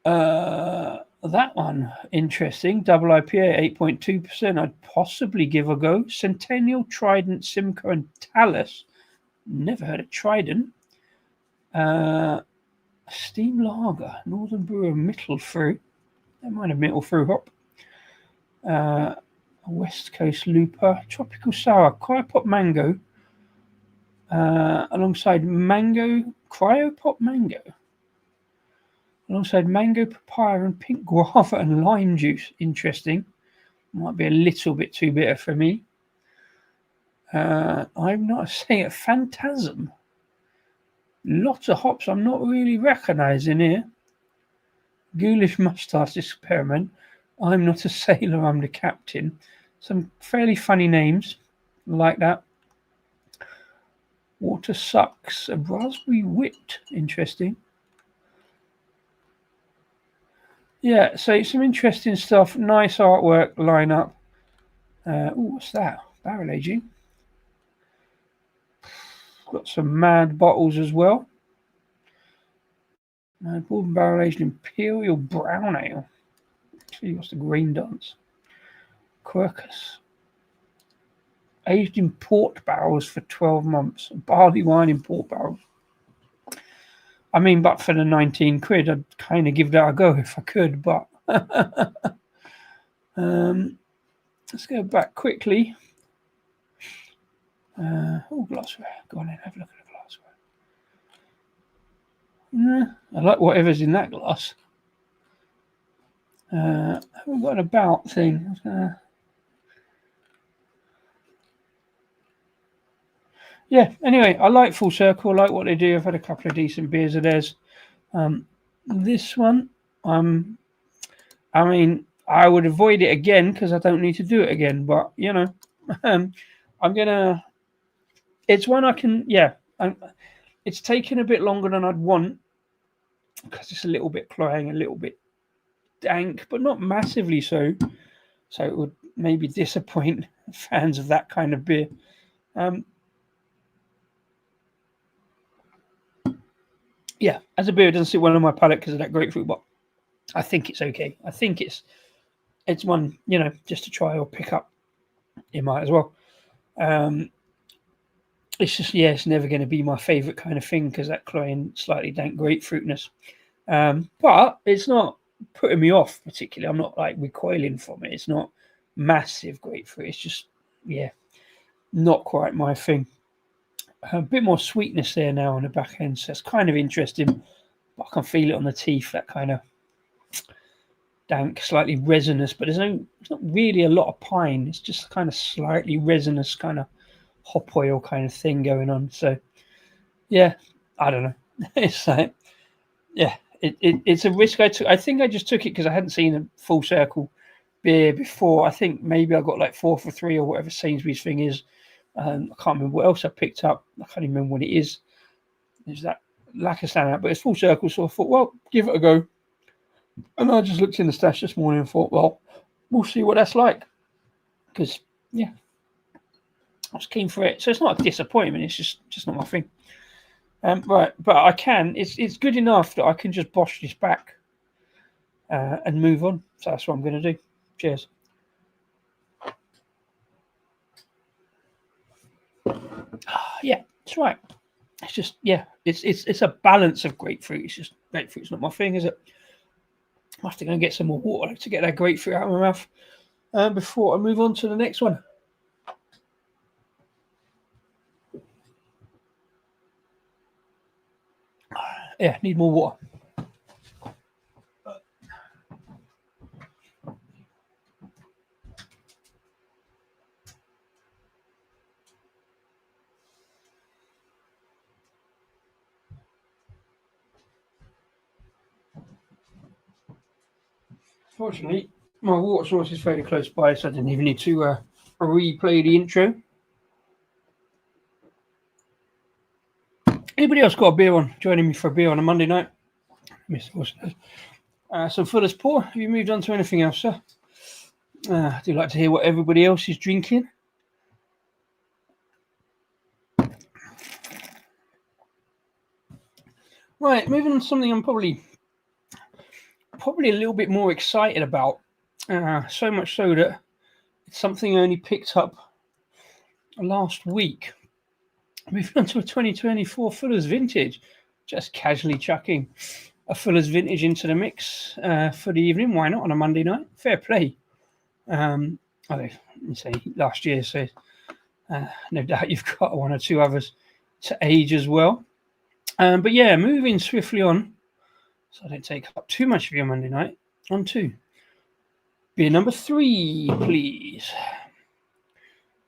Speaker 1: That one, interesting. Double IPA, 8.2%. I'd possibly give a go. Centennial, Trident, Simcoe, and Talus. Never heard of Trident. Steam Lager, Northern Brewer, Mittelfru. That might have Mittelfru hop. West Coast Looper, Tropical Sour, Cryopop Mango, alongside Cryopop Mango. Alongside mango, papaya, and pink guava and lime juice. Interesting. Might be a little bit too bitter for me. I'm not saying it. Phantasm. Lots of hops I'm not really recognising here. Ghoulish Moustache Experiment. I'm not a sailor, I'm the captain. Some fairly funny names like that. Water Sucks. A Raspberry Wit. Interesting. Yeah, so some interesting stuff. Nice artwork lineup. What's that? Barrel aging. got some Mad bottles as well. Mad Bourbon Barrel Aged Imperial Brown Ale. See what's the green dance. Quercus. Aged in port barrels for 12 months. Barley wine in port barrels. I mean, but for the 19 quid, I'd kind of give that a go if I could, but let's go back quickly. Glassware. Go on in, have a look at the glassware. I like whatever's in that glass. I haven't got an about thing. Yeah, anyway, I like Full Circle. I like what they do. I've had a couple of decent beers of theirs. This one, I mean, I would avoid it again because I don't need to do it again. But, you know, I'm going to... It's one I can... Yeah, it's taken a bit longer than I'd want because it's a little bit cloying, a little bit dank, but not massively so. So it would maybe disappoint fans of that kind of beer. Yeah, as a beer, it doesn't sit well on my palate because of that grapefruit, but I think it's okay. I think it's one, you know, just to try or pick up. You might as well. It's just, yeah, it's never going to be my favourite kind of thing because that cloying, slightly dank grapefruitness. But it's not putting me off particularly. I'm not like recoiling from it. It's not massive grapefruit. It's just, yeah, not quite my thing. A bit more sweetness there now on the back end, so it's kind of interesting. But I can feel it on the teeth, that kind of dank, slightly resinous. But there's not really a lot of pine. It's just kind of slightly resinous, kind of hop oil kind of thing going on. So, yeah, I don't know. It's like, yeah, it's a risk I took. I think I just took it because I hadn't seen a Full Circle beer before. I think maybe I got like 4 for 3 or whatever Sainsbury's thing is. I can't remember what else I picked up. I can't even remember what it is. There's that lack of standout, but it's Full Circle, so I thought, well, give it a go. And I just looked in the stash this morning and thought, well, we'll see what that's like. Because, yeah, I was keen for it. So it's not a disappointment. It's just not my thing. Right, but I can. It's good enough that I can just bosh this back and move on. So that's what I'm going to do. Cheers. Yeah, that's right. It's just, yeah, it's a balance of grapefruit. It's just grapefruit's not my thing, is it? I have to go and get some more water to get that grapefruit out of my mouth before I move on to the next one. Yeah, need more water. Fortunately, my water source is fairly close by, so I didn't even need to replay the intro. Anybody else got a beer on? Joining me for a beer on a Monday night? Mr. Wilson. Some Fuller's Pour. Have you moved on to anything else, sir? I do like to hear what everybody else is drinking. Right, moving on to something I'm probably a little bit more excited about. So much so that it's something I only picked up last week. Moving on to a 2024 Fuller's Vintage. Just casually chucking a Fuller's Vintage into the mix for the evening. Why not on a Monday night? Fair play. I say last year, so no doubt you've got one or two others to age as well. But yeah, moving swiftly on, so I don't take up too much of your Monday night. On to beer number 3, please.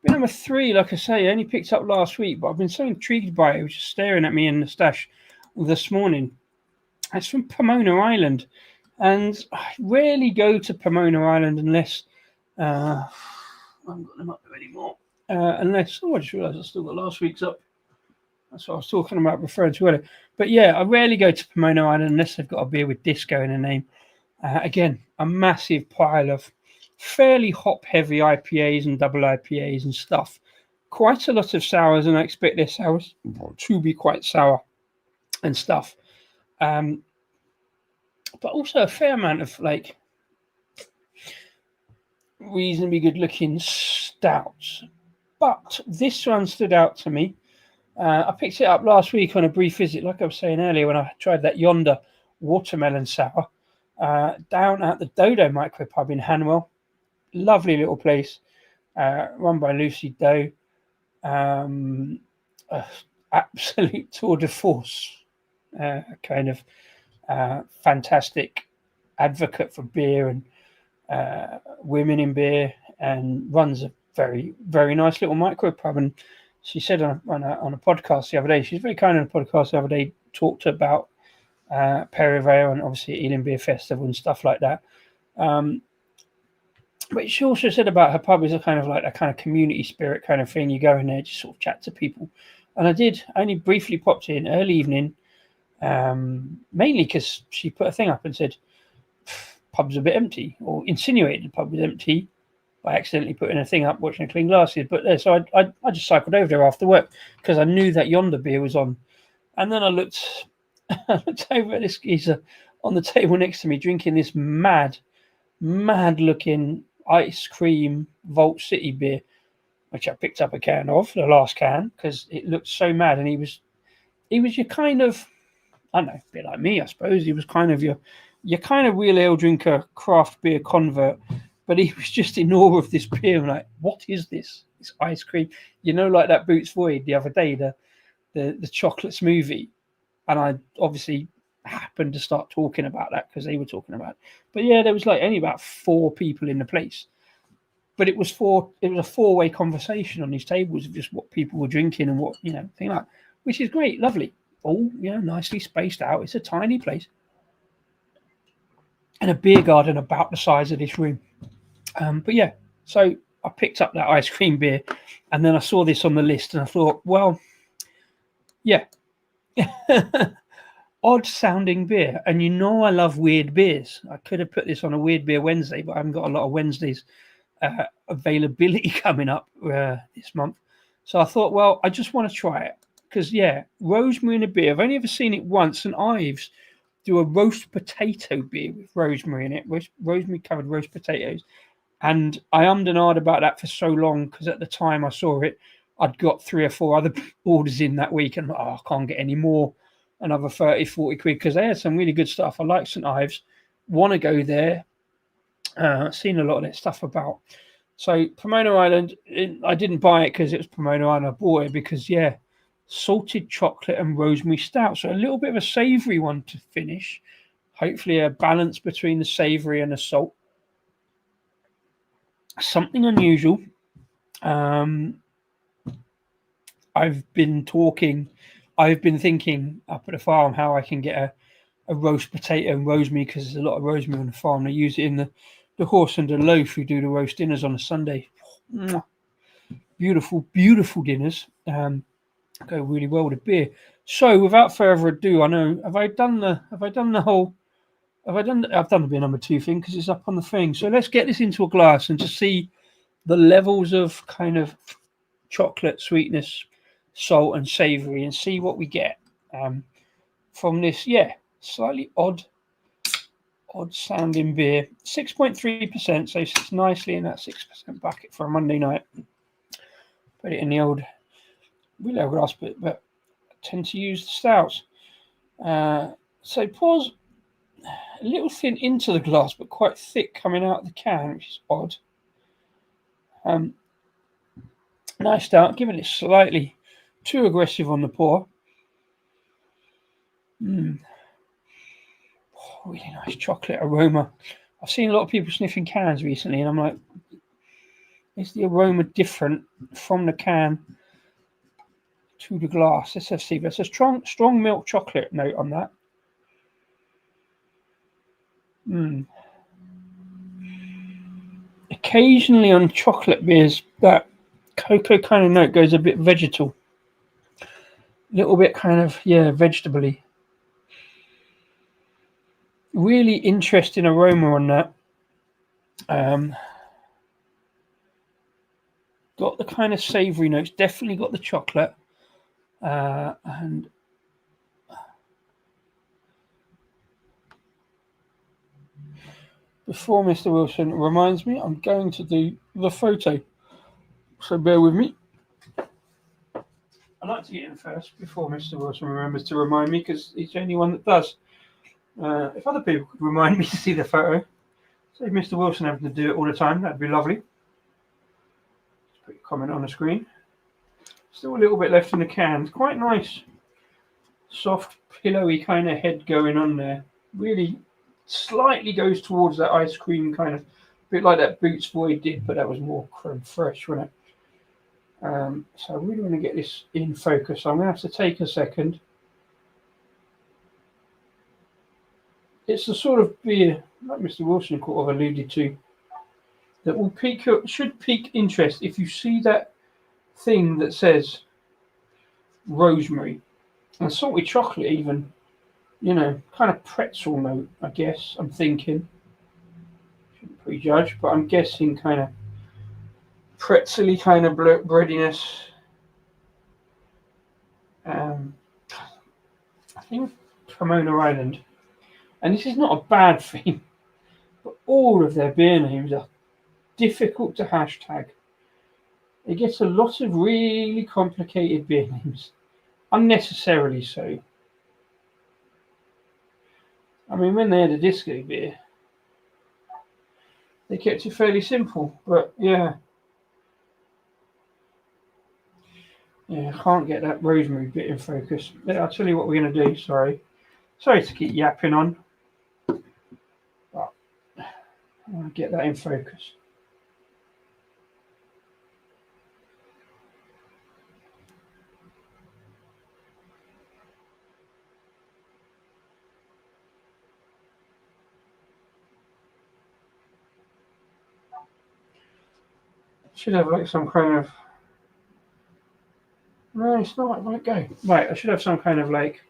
Speaker 1: Beer number 3, like I say, I only picked up last week, but I've been so intrigued by it. It was just staring at me in the stash this morning. It's from Pomona Island, and I rarely go to Pomona Island unless I haven't got them up there anymore. I just realised I still got last week's up. That's what I was talking about, referring to earlier. But yeah, I rarely go to Pomona Island unless they've got a beer with disco in the name. Again, a massive pile of fairly hop-heavy IPAs and double IPAs and stuff. quite a lot of sours, and I expect their sours to be quite sour and stuff. But also a fair amount of like reasonably good looking stouts. But this one stood out to me. I picked it up last week on a brief visit, like I was saying earlier, when I tried that Yonder watermelon sour down at the Dodo Micro Pub in Hanwell. Lovely little place, run by Lucy Doe. Absolute tour de force, kind of fantastic advocate for beer and women in beer, and runs a very, very nice little micro pub. And she said on a podcast the other day, she's very kind on a podcast the other day, talked about Perivale and obviously Ealing Beer Festival and stuff like that. But she also said about her pub is a kind of like a kind of community spirit kind of thing. You go in there, just sort of chat to people. And I only briefly popped in early evening, mainly because she put a thing up and said, pub's a bit empty, or insinuated the pub was empty by accidentally putting a thing up, watching clean glasses. But there, so I just cycled over there after work because I knew that Yonder beer was on. And then I looked over at this geezer on the table next to me drinking this mad looking ice cream Vault City beer, which I picked up a can of, the last can, because it looked so mad. And he was your kind of, I don't know, a bit like me, I suppose. He was kind of your kind of real ale drinker, craft beer convert. But he was just in awe of this beer. I'm like, what is this? It's ice cream. You know, like that Boots Void the other day, the chocolate smoothie. And I obviously happened to start talking about that because they were talking about it. But yeah, there was like only about 4 people in the place. But it was a 4-way conversation on these tables of just what people were drinking and what, thing like that, which is great, lovely. All, nicely spaced out. It's a tiny place. And a beer garden about the size of this room. But yeah, so I picked up that ice cream beer and then I saw this on the list and I thought, well, yeah. Odd sounding beer. And I love weird beers. I could have put this on a Weird Beer Wednesday, but I haven't got a lot of Wednesdays availability coming up this month. So I thought, well, I just want to try it. Because, yeah, rosemary in a beer. I've only ever seen it once, and Ives do a roast potato beer with rosemary in it, rosemary covered roast potatoes. And I ummed and ahed about that for so long because at the time I saw it, I'd got 3 or 4 other orders in that week, and I can't get any more. Another 30, 40 quid because they had some really good stuff. I like St Ives, want to go there. Seen a lot of that stuff about. So Pomona Island, I didn't buy it because it was Pomona Island. I bought it because, yeah, salted chocolate and rosemary stout. So a little bit of a savoury one to finish. Hopefully a balance between the savoury and the salt. Something unusual. I've been thinking up at the farm how I can get a roast potato and rosemary because there's a lot of rosemary on the farm. They use it in the horse and the loaf who do the roast dinners on a Sunday. Beautiful, beautiful dinners. Go really well with a beer. So without further ado, I've done the beer number 2 thing because it's up on the thing. So let's get this into a glass and just see the levels of kind of chocolate, sweetness, salt and savoury and see what we get from this, slightly odd sounding beer. 6.3%, so it's nicely in that 6% bucket for a Monday night. Put it in the old willow glass bit, but I tend to use the stouts. So pours a little thin into the glass, but quite thick coming out of the can, which is odd. Nice stout, giving it slightly too aggressive on the pour. Really nice chocolate aroma. I've seen a lot of people sniffing cans recently, and I'm like, is the aroma different from the can to the glass? Let's see. There's a strong milk chocolate note on that. Occasionally on chocolate beers, that cocoa kind of note goes a bit vegetal. A little bit kind of, vegetable-y. Really interesting aroma on that. got the kind of savoury notes, definitely got the chocolate. And before Mr. Wilson reminds me, I'm going to do the photo. So bear with me. I like to get in first before Mr. Wilson remembers to remind me, because he's the only one that does. If other people could remind me to see the photo, save Mr. Wilson having to do it all the time, that'd be lovely. Just put your comment on the screen. Still a little bit left in the can. Quite nice, soft, pillowy kind of head going on there. Really slightly goes towards that ice cream kind of, bit like that Boots Void did, but that was more creme fraiche, wasn't it? So I really want to get this in focus. So I'm going to have to take a second. It's the sort of beer, like Mr. Wilson sort of alluded to, that will should pique interest if you see that thing that says rosemary and salted chocolate, even, you know, kind of pretzel note, I guess. I'm thinking, shouldn't prejudge, but I'm guessing kind of pretzely kind of breadiness. I think Pomona Island, and this is not a bad thing, but all of their beer names are difficult to hashtag. They get a lot of really complicated beer names, unnecessarily so. I mean, when they had a disco beer, they kept it fairly simple, but yeah. Yeah, I can't get that rosemary bit in focus. I'll tell you what we're going to do, sorry. Sorry to keep yapping on. But I want to get that in focus. Should have like some kind of... No, it's not. It won't go. Right, I should have some kind of like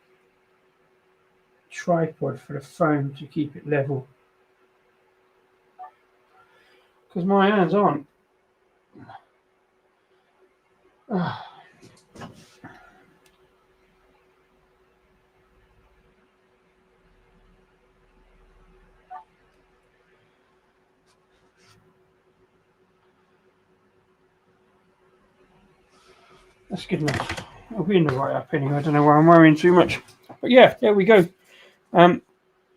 Speaker 1: tripod for the phone to keep it level. Because my hands aren't. That's good enough. I'll be in the right up anyway. I don't know why I'm worrying too much. But yeah, there we go. The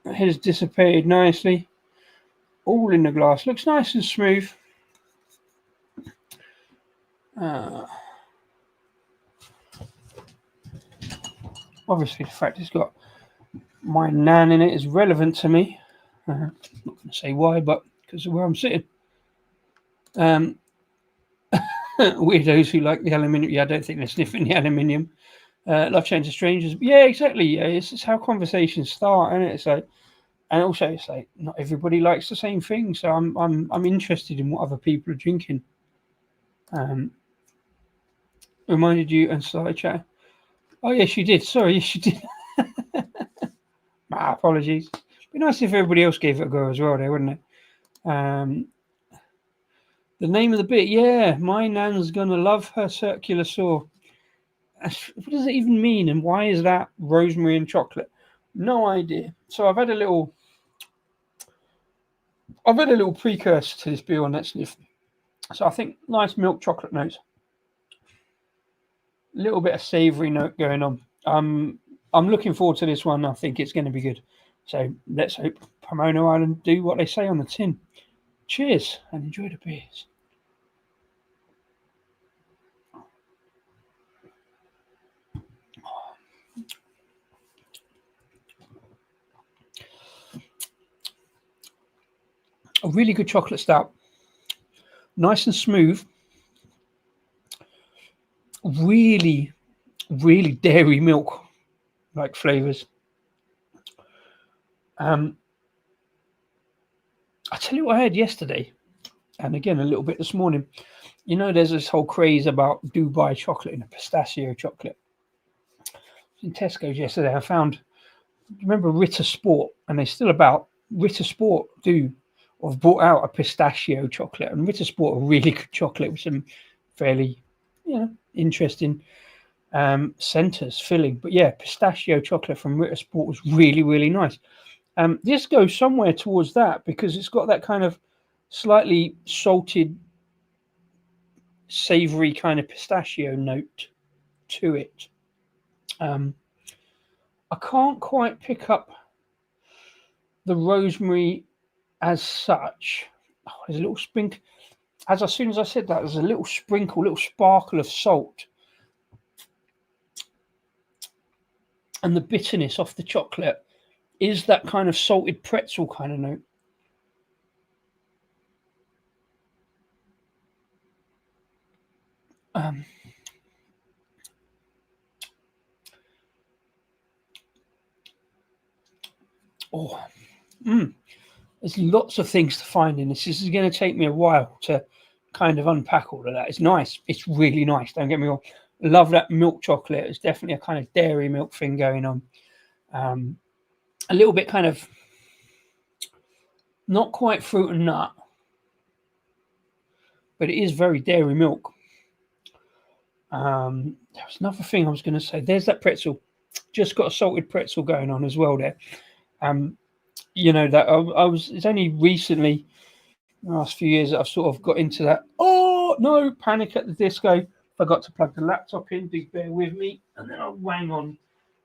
Speaker 1: head has dissipated nicely. All in the glass. Looks nice and smooth. Obviously, the fact it's got my nan in it is relevant to me. I'm not going to say why, but because of where I'm sitting. Weirdos who like the aluminium. Yeah, I don't think they're sniffing the aluminium. Love Change to Strangers. Yeah, exactly. Yeah, it's how conversations start, and it's like, and also it's like not everybody likes the same thing. So I'm interested in what other people are drinking. Reminded you and started chatting. Oh yes, you did. Sorry, yes you did. Apologies. Be nice if everybody else gave it a go as well, though, wouldn't it? The name of the bit, yeah, my nan's gonna love her circular saw. What does it even mean, and why is that rosemary and chocolate? No idea. So I've had a little precursor to this beer on that sniff. So I think nice milk chocolate notes, a little bit of savoury note going on. I'm looking forward to this one. I think it's going to be good. So let's hope Pomona Island do what they say on the tin. Cheers and enjoy the beers. A really good chocolate stout. Nice and smooth. Really, really dairy milk like flavours. I tell you what I had yesterday, and again a little bit this morning. You know, there's this whole craze about Dubai chocolate and a pistachio chocolate. In Tesco's yesterday, I found, remember Ritter Sport, and they're still about. Ritter Sport have brought out a pistachio chocolate, and Ritter Sport are really good chocolate with some fairly, interesting centers filling. But yeah, pistachio chocolate from Ritter Sport was really, really nice. This goes somewhere towards that because it's got that kind of slightly salted, savory kind of pistachio note to it. I can't quite pick up the rosemary as such. Oh, there's a little sprinkle. As soon as I said that, there's a little sprinkle, little sparkle of salt, and the bitterness off the chocolate is that kind of salted pretzel kind of note. There's lots of things to find in this. This is going to take me a while to kind of unpack all of that. It's nice. It's really nice. Don't get me wrong. Love that milk chocolate. It's definitely a kind of dairy milk thing going on. A little bit kind of not quite fruit and nut, but it is very dairy milk. There's another thing I was going to say. There's that pretzel. Just got a salted pretzel going on as well there. That I was. It's only recently, the last few years, that I've sort of got into that. Oh no! Panic at the Disco. Forgot to plug the laptop in. Do bear with me, and then I'll wang on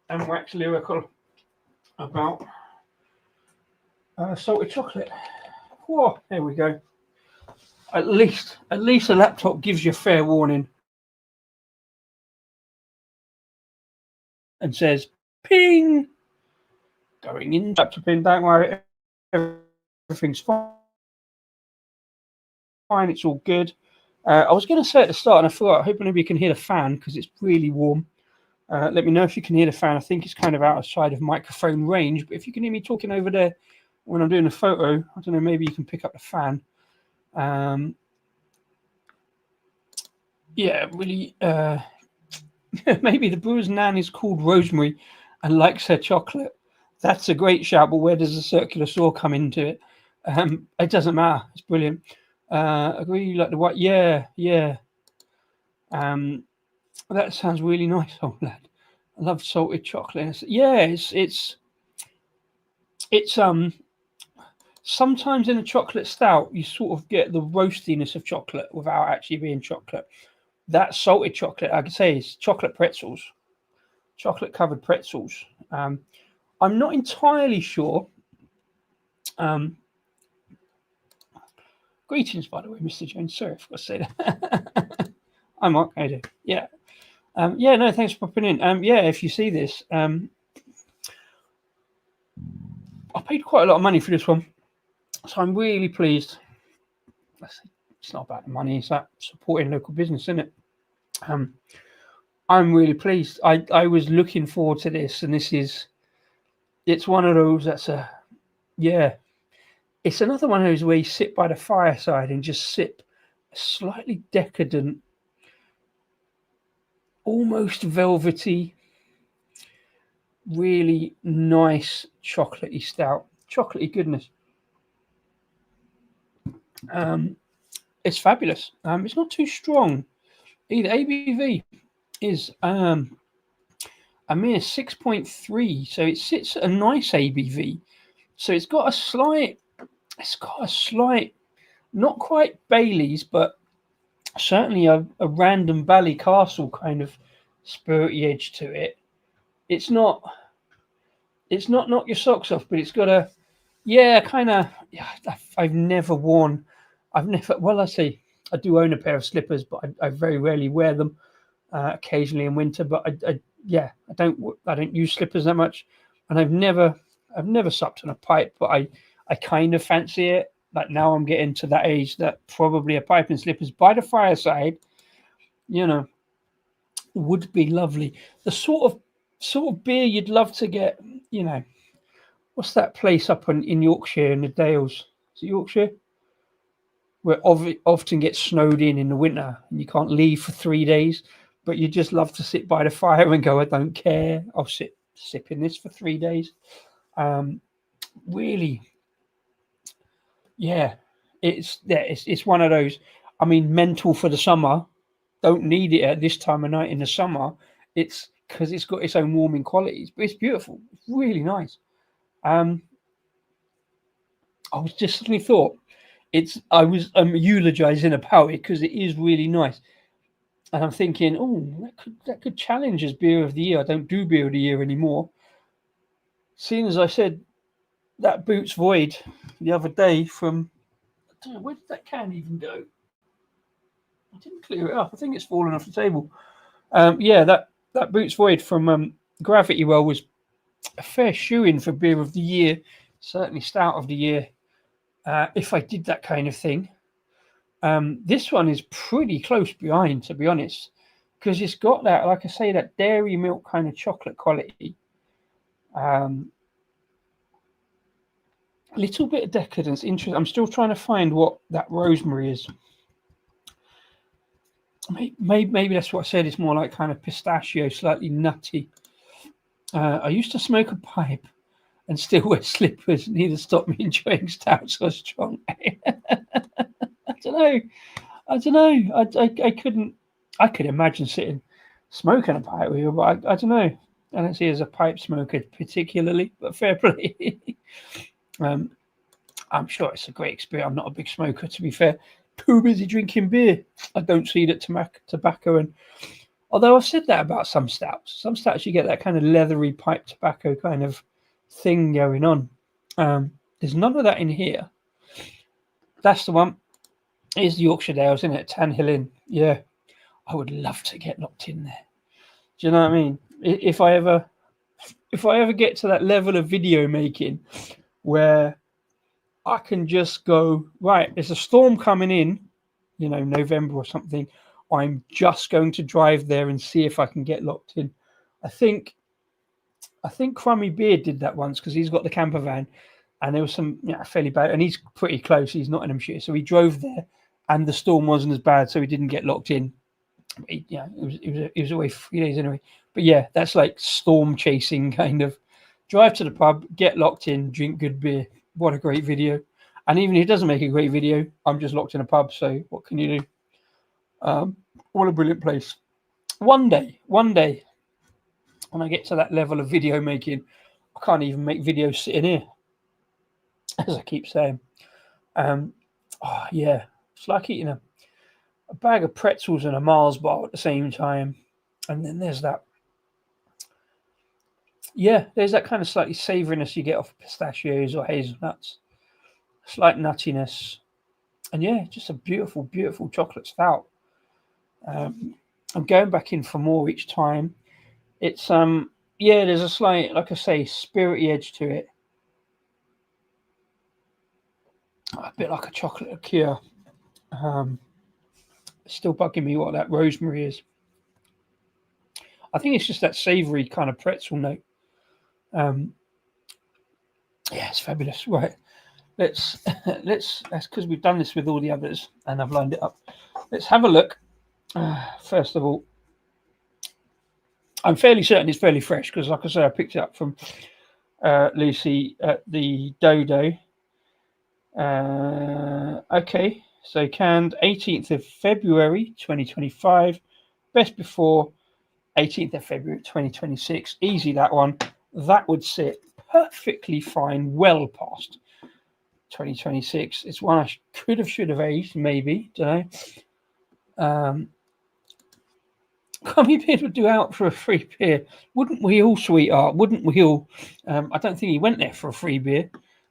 Speaker 1: and wax lyrical about salted chocolate. Whoa! There we go. At least a laptop gives you fair warning and says, "Ping." Going in, laptop in. Don't worry, everything's fine. It's all good. I was going to say at the start, and I thought, I hope maybe you can hear the fan because it's really warm. Let me know if you can hear the fan. I think it's kind of outside of microphone range, but if you can hear me talking over there when I'm doing a photo, I don't know, maybe you can pick up the fan. Yeah, really. Maybe the brewer's nan is called Rosemary and likes her chocolate. That's a great shout, but where does the circular saw come into it? It doesn't matter. It's brilliant. Agree, like the white. Yeah. That sounds really nice, old lad. I love salted chocolate. It's sometimes in a chocolate stout you sort of get the roastiness of chocolate without actually being chocolate. That salted chocolate, I could say, is chocolate pretzels, chocolate covered pretzels. I'm not entirely sure. Greetings, by the way, Mr. Jones. Sorry, I forgot to say that. I'm Mark. How you doing? Yeah. No, thanks for popping in. If you see this, I paid quite a lot of money for this one, so I'm really pleased. It's not about the money; it's that supporting local business, isn't it? I'm really pleased. I was looking forward to this, and it's one of those it's another one of those where you sit by the fireside and just sip a slightly decadent, almost velvety, really nice chocolatey stout. Chocolatey goodness. It's fabulous. It's not too strong either. ABV is a mere 6.3, so it sits at a nice ABV. So it's got a slight, not quite Bailey's, but certainly a random Bally Castle kind of spirity edge to it. It's not knock your socks off, but it's got a I've never worn. I say I do own a pair of slippers, but I very rarely wear them. Occasionally in winter, but I don't use slippers that much, and I've never supped on a pipe, but I kind of fancy it. Like now I'm getting to that age that probably a pipe and slippers by the fireside, would be lovely. The sort of beer you'd love to get, what's that place up in Yorkshire in the Dales? Is it Yorkshire? Where often gets snowed in the winter and you can't leave for 3 days, but you just love to sit by the fire and go, I don't care. I'll sit sipping this for 3 days. Really, it's one of those. I mean, mental for the summer, don't need it at this time of night in the summer. It's because it's got its own warming qualities, but it's beautiful. It's really nice. I was just suddenly thought I was eulogizing about it because it is really nice. And I'm thinking, oh, that could challenge as beer of the year. I don't do beer of the year anymore. Seeing as I said that Boots Void the other day from, I don't know, where did that can even go? I didn't clear it up. I think it's fallen off the table. Yeah, that Boots Void from Gravity Well was a fair shoe-in for beer of the year, certainly stout of the year. If I did that kind of thing, this one is pretty close behind, to be honest, because it's got that, like I say, that dairy milk kind of chocolate quality. A little bit of decadence. Interesting. I'm still trying to find what that rosemary is. Maybe that's what I said. It's more like kind of pistachio, slightly nutty. I used to smoke a pipe and still wear slippers. Neither stopped me enjoying stouts so strong. I don't know. I couldn't. I could imagine smoking a pipe with you, but I don't know. I don't see as a pipe smoker particularly, but fair play. I'm sure it's a great experience. I'm not a big smoker, to be fair. Too busy drinking beer. I don't see that tobacco. And although I've said that about some stouts you get that kind of leathery pipe tobacco kind of thing going on. There's none of that in here. That's the one. It's the Yorkshire Dales, isn't it? Tan Hill Inn. Yeah, I would love to get locked in there. Do you know what I mean? If I ever get to that level of video making where I can just go, right, there's a storm coming in, November or something. I'm just going to drive there and see if I can get locked in. I think Crummy Beard did that once because he's got the camper van, and there was some fairly bad, and he's pretty close. He's not in Hampshire, so he drove there, and the storm wasn't as bad, so he didn't get locked in. It was away for 3 days anyway. But yeah, that's like storm chasing kind of. Drive to the pub, get locked in, drink good beer. What a great video! And even if it doesn't make a great video, I'm just locked in a pub. So what can you do? What a brilliant place. One day, when I get to that level of video making, I can't even make videos sitting here, as I keep saying. Yeah, it's like eating a bag of pretzels and a Mars bar at the same time. And then there's that kind of slightly savouriness you get off pistachios or hazelnuts. Slight nuttiness. And yeah, just a beautiful, beautiful chocolate stout. I'm going back in for more each time. It's there's a slight, like I say, spirity edge to it. A bit like a chocolate liqueur. Still bugging me what that rosemary is. I think it's just that savoury kind of pretzel note. It's fabulous. Right. That's because we've done this with all the others and I've lined it up. Let's have a look. First of all, I'm fairly certain it's fairly fresh because, like I say, I picked it up from Lucy at the Dodo. Okay, so canned 18th of February 2025. Best before 18th of February 2026. Easy, that one. That would sit perfectly fine, well past 2026. It's one I should have aged, maybe. Don't know. Crummy Beard would do out for a free beer. Wouldn't we all, sweetheart? Wouldn't we all? I don't think he went there for a free beer.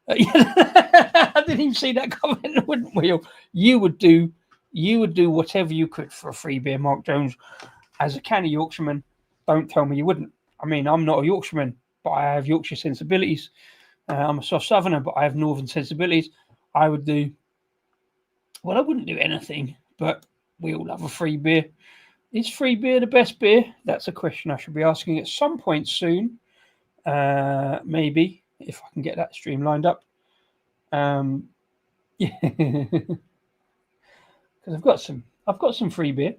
Speaker 1: I didn't even see that comment. Wouldn't we all? You would do whatever you could for a free beer, Mark Jones. As a canny Yorkshireman, don't tell me you wouldn't. I mean, I'm not a Yorkshireman, but I have Yorkshire sensibilities. I'm a soft southerner, but I have northern sensibilities. I would do. Well, I wouldn't do anything, but we all love a free beer. Is free beer the best beer? That's a question I should be asking at some point soon. Maybe if I can get that stream lined up. Yeah, because I've got some free beer.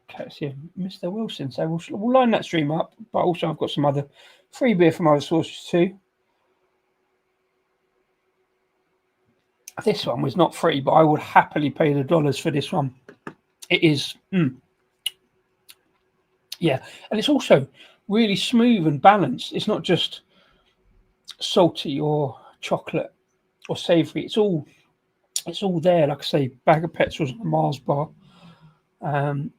Speaker 1: Courtesy of Mr. Wilson. So we'll line that stream up. But also I've got some other free beer from other sources too. This one was not free, but I would happily pay the dollars for this one. It is. Yeah, and it's also really smooth and balanced. It's not just salty or chocolate or savoury. It's all there. Like I say, bag of pretzels and a Mars bar. Um,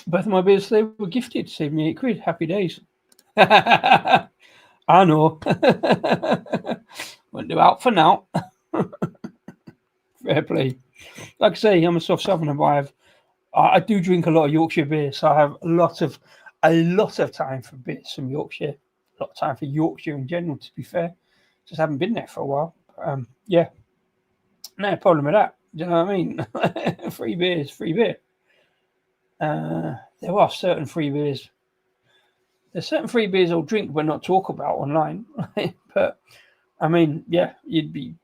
Speaker 1: both of my beers they were gifted, saved me £8. Happy days. I know. Won't do out for now. Fair play. Like I say, I'm a soft southerner, but I do drink a lot of Yorkshire beer, so I have a lot of time for beers from Yorkshire. A lot of time for Yorkshire in general. To be fair, just haven't been there for a while. Yeah, no problem with that. Do you know what I mean? Free beers, free beer. There are certain free beers. There's certain free beers I'll drink but not talk about online. But I mean, yeah, you'd be.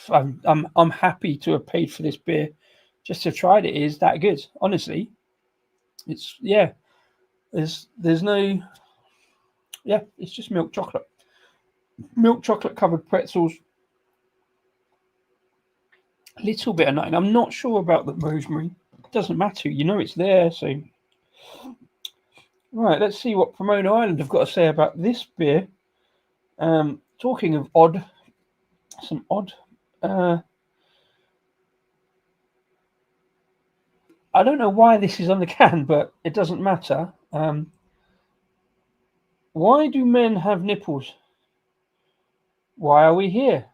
Speaker 1: I'm happy to have paid for this beer just to try it. It is that good, honestly. It's yeah. There's no yeah. It's just milk chocolate covered pretzels. A little bit of nutting. I'm not sure about the rosemary. It doesn't matter. You know it's there. So right, let's see what Pomona Island have got to say about this beer. Talking of odd, some odd. I don't know why this is on the can, but it doesn't matter. Why do men have nipples? Why are we here?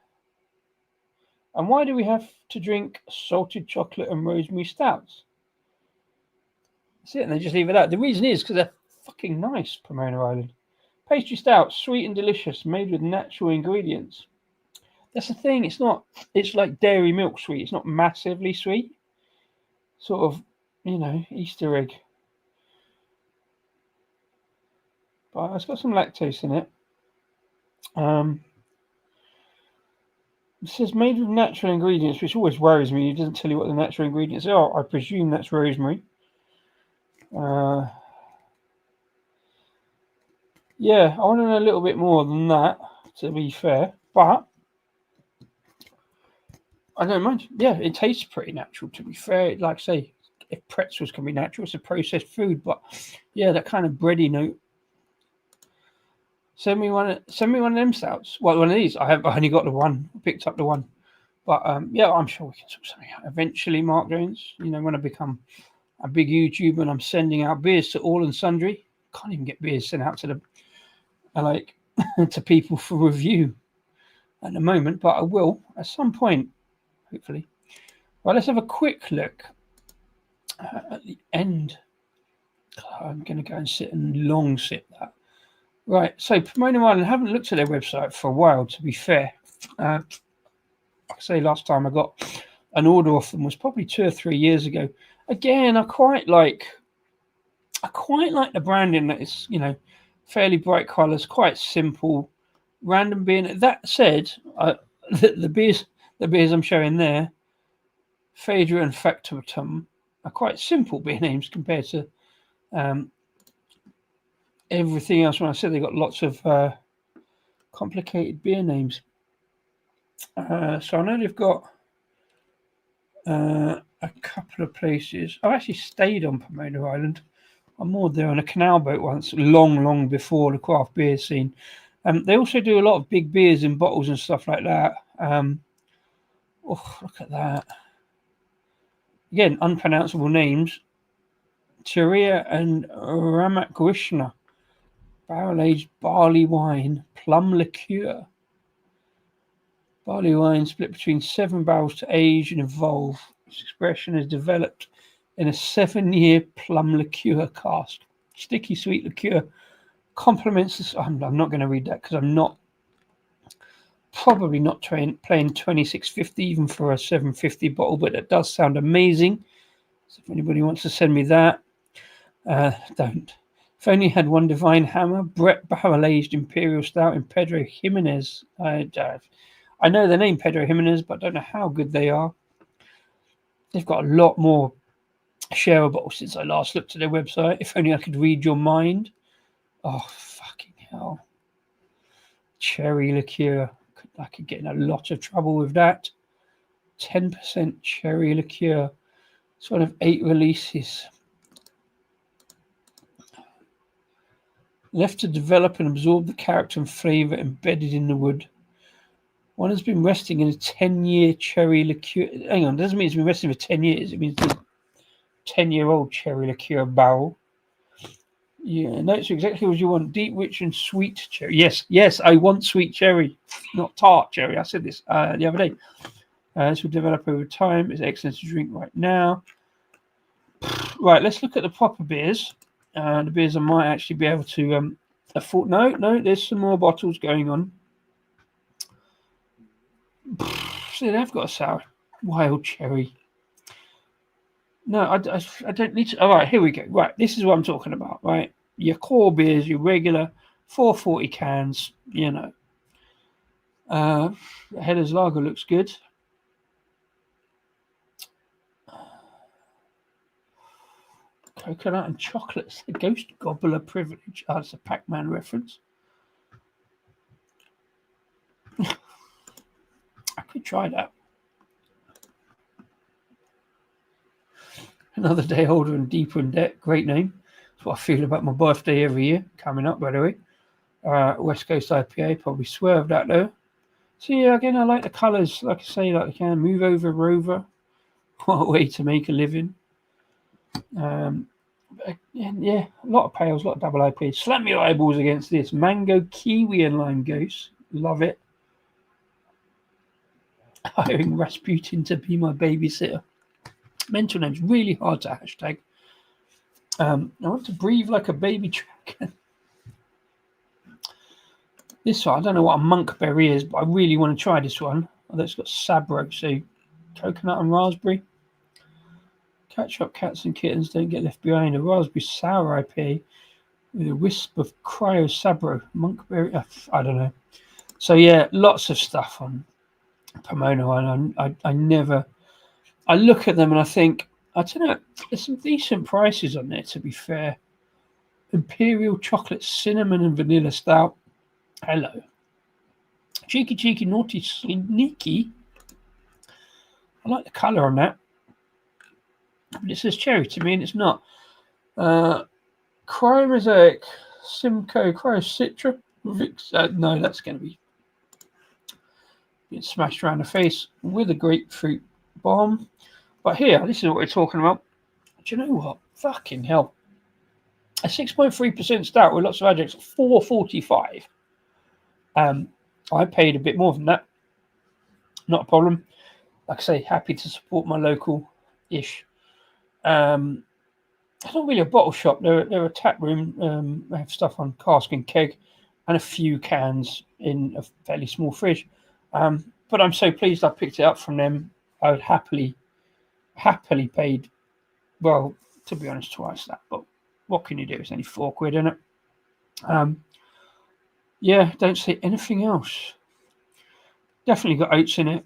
Speaker 1: And why do we have to drink salted chocolate and rosemary stouts? That's it, and they just leave it out. The reason is because they're fucking nice, Pomona Island. Pastry stout, sweet and delicious, made with natural ingredients. That's the thing, it's like dairy milk sweet. It's not massively sweet. Sort of, Easter egg. But it's got some lactose in it. It says made with natural ingredients, which always worries me. It doesn't tell you what the natural ingredients are. I presume that's rosemary. Yeah, I want to know a little bit more than that, to be fair. But I don't mind. Yeah, it tastes pretty natural, to be fair. Like I say, if pretzels can be natural, it's a processed food. But yeah, that kind of bready note. Send me one of them stouts. Well, one of these. I only got the one. I picked up the one. But yeah, I'm sure we can sort something out eventually, Mark Jones. When I become a big YouTuber and I'm sending out beers to all and sundry. Can't even get beers sent out to the to people for review at the moment, but I will at some point, hopefully. Well, let's have a quick look at the end. I'm going to go and sit and long sip that. Right, so Pomona Island, I haven't looked at their website for a while, to be fair. Like I say, last time I got an order off them was probably 2 or 3 years ago. Again, I quite like the branding that is, fairly bright colours, quite simple, random beer. That said, the beers I'm showing there, Phaedra and Factotum, are quite simple beer names compared to everything else. When I said they got lots of complicated beer names, so I know they've got a couple of places. I've actually stayed on Pomona Island. I moored there on a canal boat once, long before the craft beer scene. They also do a lot of big beers in bottles and stuff like that. Look at that. Again, unpronounceable names. Cheria and Ramakrishna. Barrel-aged barley wine, plum liqueur. Barley wine split between 7 barrels to age and evolve. This expression is developed in a 7-year plum liqueur cask. Sticky sweet liqueur complements this. I'm not going to read that because I'm probably not playing 26.50 even for a 750 bottle, but it does sound amazing. So if anybody wants to send me that, don't. If only had one divine hammer. Brett Barrel Aged Imperial Stout in Pedro Jimenez. I know the name Pedro Jimenez, but I don't know how good they are. They've got a lot more shareable since I last looked at their website. If only I could read your mind. Oh, fucking hell. Cherry liqueur. I could get in a lot of trouble with that. 10% cherry liqueur. It's one of 8 releases. left to develop and absorb the character and flavour embedded in the wood. One has been resting in a 10-year cherry liqueur. Hang on, doesn't mean it's been resting for 10 years. It means it's a 10-year-old cherry liqueur barrel. Yeah, notes exactly what you want. Deep, rich, and sweet cherry. Yes, I want sweet cherry, not tart cherry. I said this the other day. This will develop over time. It's excellent to drink right now. Right, let's look at the proper beers. The beers I might actually be able to afford. No, there's some more bottles going on. See, they've got a sour wild cherry. No, I don't need to. All right, here we go. Right, this is what I'm talking about. Right, your core beers, your regular 440 cans. You know, Heller's Lager looks good. Coconut and chocolates. The Ghost Gobbler Privilege. Oh, that's a Pac-Man reference. I could try that. Another day older and deeper in debt. Great name. That's what I feel about my birthday every year. Coming up, by the way. West Coast IPA. Probably swerved that though. So yeah, again, I like the colours. Like I say, like they can move over Rover. What a way to make a living. Yeah, a lot of pales, a lot of double IPA. Slam your eyeballs against this. Mango, kiwi, and lime ghost. Love it. Hiring Rasputin to be my babysitter. Mental names really hard to hashtag. I want to breathe like a baby dragon. This one, I don't know what a monkberry is, but I really want to try this one. Although it's got sabro, so coconut and raspberry. Catch up, cats and kittens, don't get left behind. A raspberry sour IPA with a wisp of cryo sabro. Monkberry, I don't know. So yeah, lots of stuff on Pomona. I look at them and I think, I don't know, there's some decent prices on there, to be fair. Imperial chocolate, cinnamon and vanilla stout. Hello. Cheeky, naughty, sneaky. I like the colour on that. But it says cherry to me and it's not. Cryo Mosaic, Simcoe, Cryo Citra. No, that's going to be getting smashed around the face with a grapefruit bomb. But here, this is what we're talking about. Do you know what? Fucking hell. A 6.3% stout with lots of adjuncts, $4.45. I paid a bit more than that. Not a problem. Like I say, happy to support my local-ish. It's not really a bottle shop. They're a tap room. They have stuff on cask and keg and a few cans in a fairly small fridge. But I'm so pleased I picked it up from them. I would happily paid, well, to be honest, twice that. But what can you do? It's only £4, isn't it? Yeah, don't see anything else. Definitely got oats in it.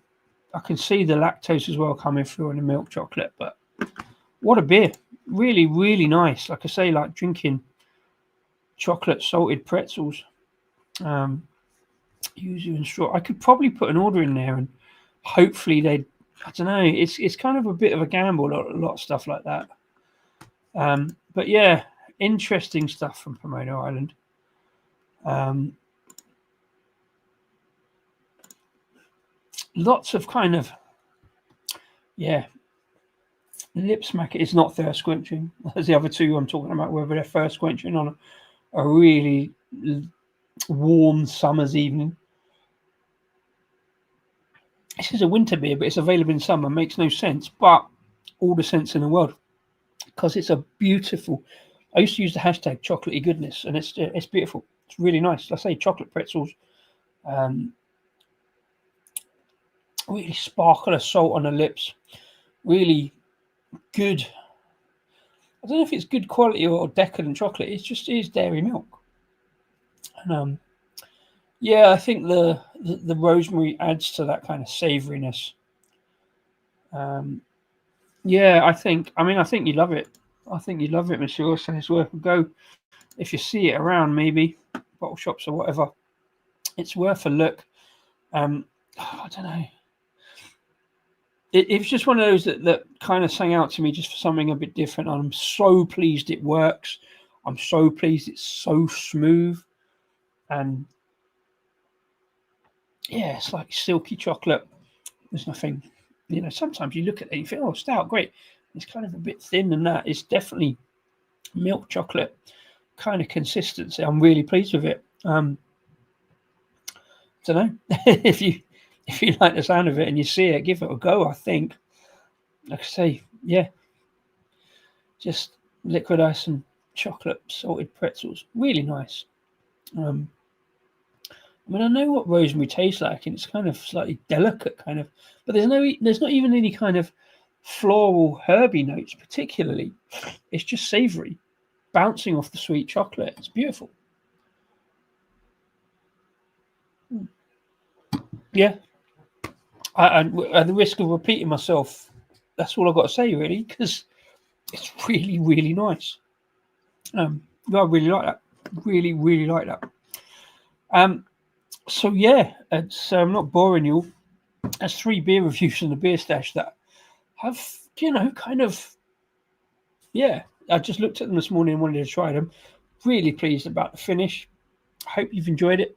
Speaker 1: I can see the lactose as well coming through in the milk chocolate. But what a beer. Really, really nice. Like I say, like drinking chocolate salted pretzels. Yuzu and straw. I could probably put an order in there and hopefully they'd, I don't know, it's kind of a bit of a gamble, a lot of stuff like that. But yeah, interesting stuff from Pomona Island. Lots of kind of, yeah, lip smack. It's not thirst quenching as the other two I'm talking about, whether they're thirst quenching on a really warm summer's evening. This is a winter beer, but it's available in summer. Makes no sense, but all the sense in the world because it's a beautiful. I used to use the hashtag chocolatey goodness, and it's beautiful. It's really nice. I say chocolate pretzels, really sparkle of salt on the lips. Really good. I don't know if it's good quality or decadent chocolate. It just is dairy milk. And yeah, I think the rosemary adds to that kind of savouriness. Yeah, I think you love it. I think you love it, monsieur. So it's worth a go. If you see it around, maybe bottle shops or whatever, it's worth a look. I don't know. It was just one of those that kind of sang out to me just for something a bit different. I'm so pleased it works. I'm so pleased. It's so smooth, and yeah, it's like silky chocolate. There's nothing, sometimes you look at it and you think, oh, stout, great. It's kind of a bit thin than that. It's definitely milk chocolate kind of consistency. I'm really pleased with it. Don't know if you like the sound of it and you see it, give it a go. I think, like I say, yeah, just liquid ice and chocolate salted pretzels, really nice. I mean, I know what rosemary tastes like, and it's kind of slightly delicate, kind of, but there's not even any kind of floral herby notes particularly. It's just savoury, bouncing off the sweet chocolate. It's beautiful. Yeah, at the risk of repeating myself, that's all I've got to say really, because it's really, really nice. I really like that. Really, really like that. So yeah, it's I'm not boring you. There's 3 beer reviews in the beer stash that have, kind of, yeah. I just looked at them this morning and wanted to try them. Really pleased about the finish. Hope you've enjoyed it.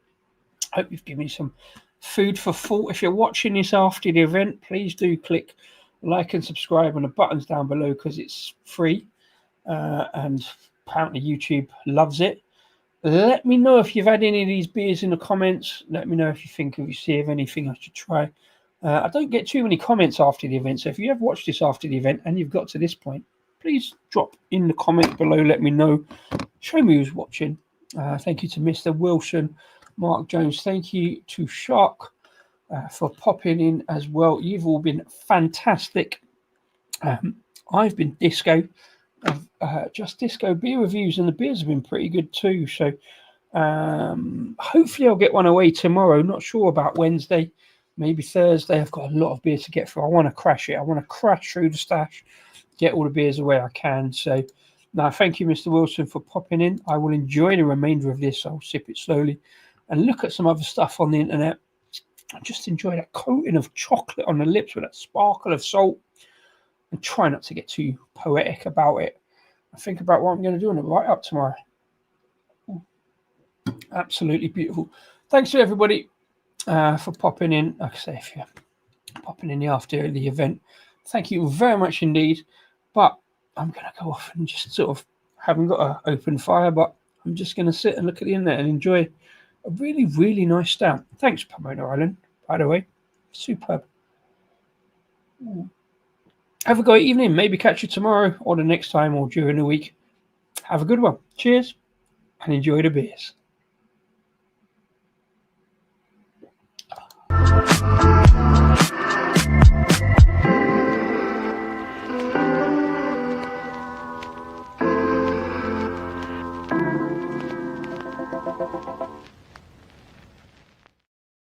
Speaker 1: Hope you've given me some food for thought. If you're watching this after the event, please do click like and subscribe on the buttons down below because it's free, and apparently YouTube loves it. Let me know if you've had any of these beers in the comments. Let me know if you think of anything I should try. I don't get too many comments after the event, so if you have watched this after the event and you've got to this point, please drop in the comment below. Let me know. Show me who's watching. Thank you to Mr. Wilson, Mark Jones. Thank you to Shark for popping in as well. You've all been fantastic. I've been Disco. Just Disco beer reviews, and the beers have been pretty good too. So hopefully I'll get one away tomorrow. Not sure about Wednesday, maybe Thursday. I've got a lot of beer to get through. I want to crash it. I want to crash through the stash, get all the beers away I can. So now, thank you, Mr. Wilson, for popping in. I will enjoy the remainder of this. I'll sip it slowly and look at some other stuff on the internet. I just enjoy that coating of chocolate on the lips with that sparkle of salt, and try not to get too poetic about it. I think about what I'm going to do on the write-up tomorrow. Absolutely beautiful. Thanks to everybody for popping in. Like I say, if you're popping in after the event, thank you very much indeed. But I'm going to go off and just sort of, haven't got an open fire, but I'm just going to sit and look at the internet and enjoy a really, really nice stout. Thanks, Pomona Island, by the way. Superb. Have a great evening. Maybe catch you tomorrow or the next time or during the week. Have a good one. Cheers and enjoy the beers.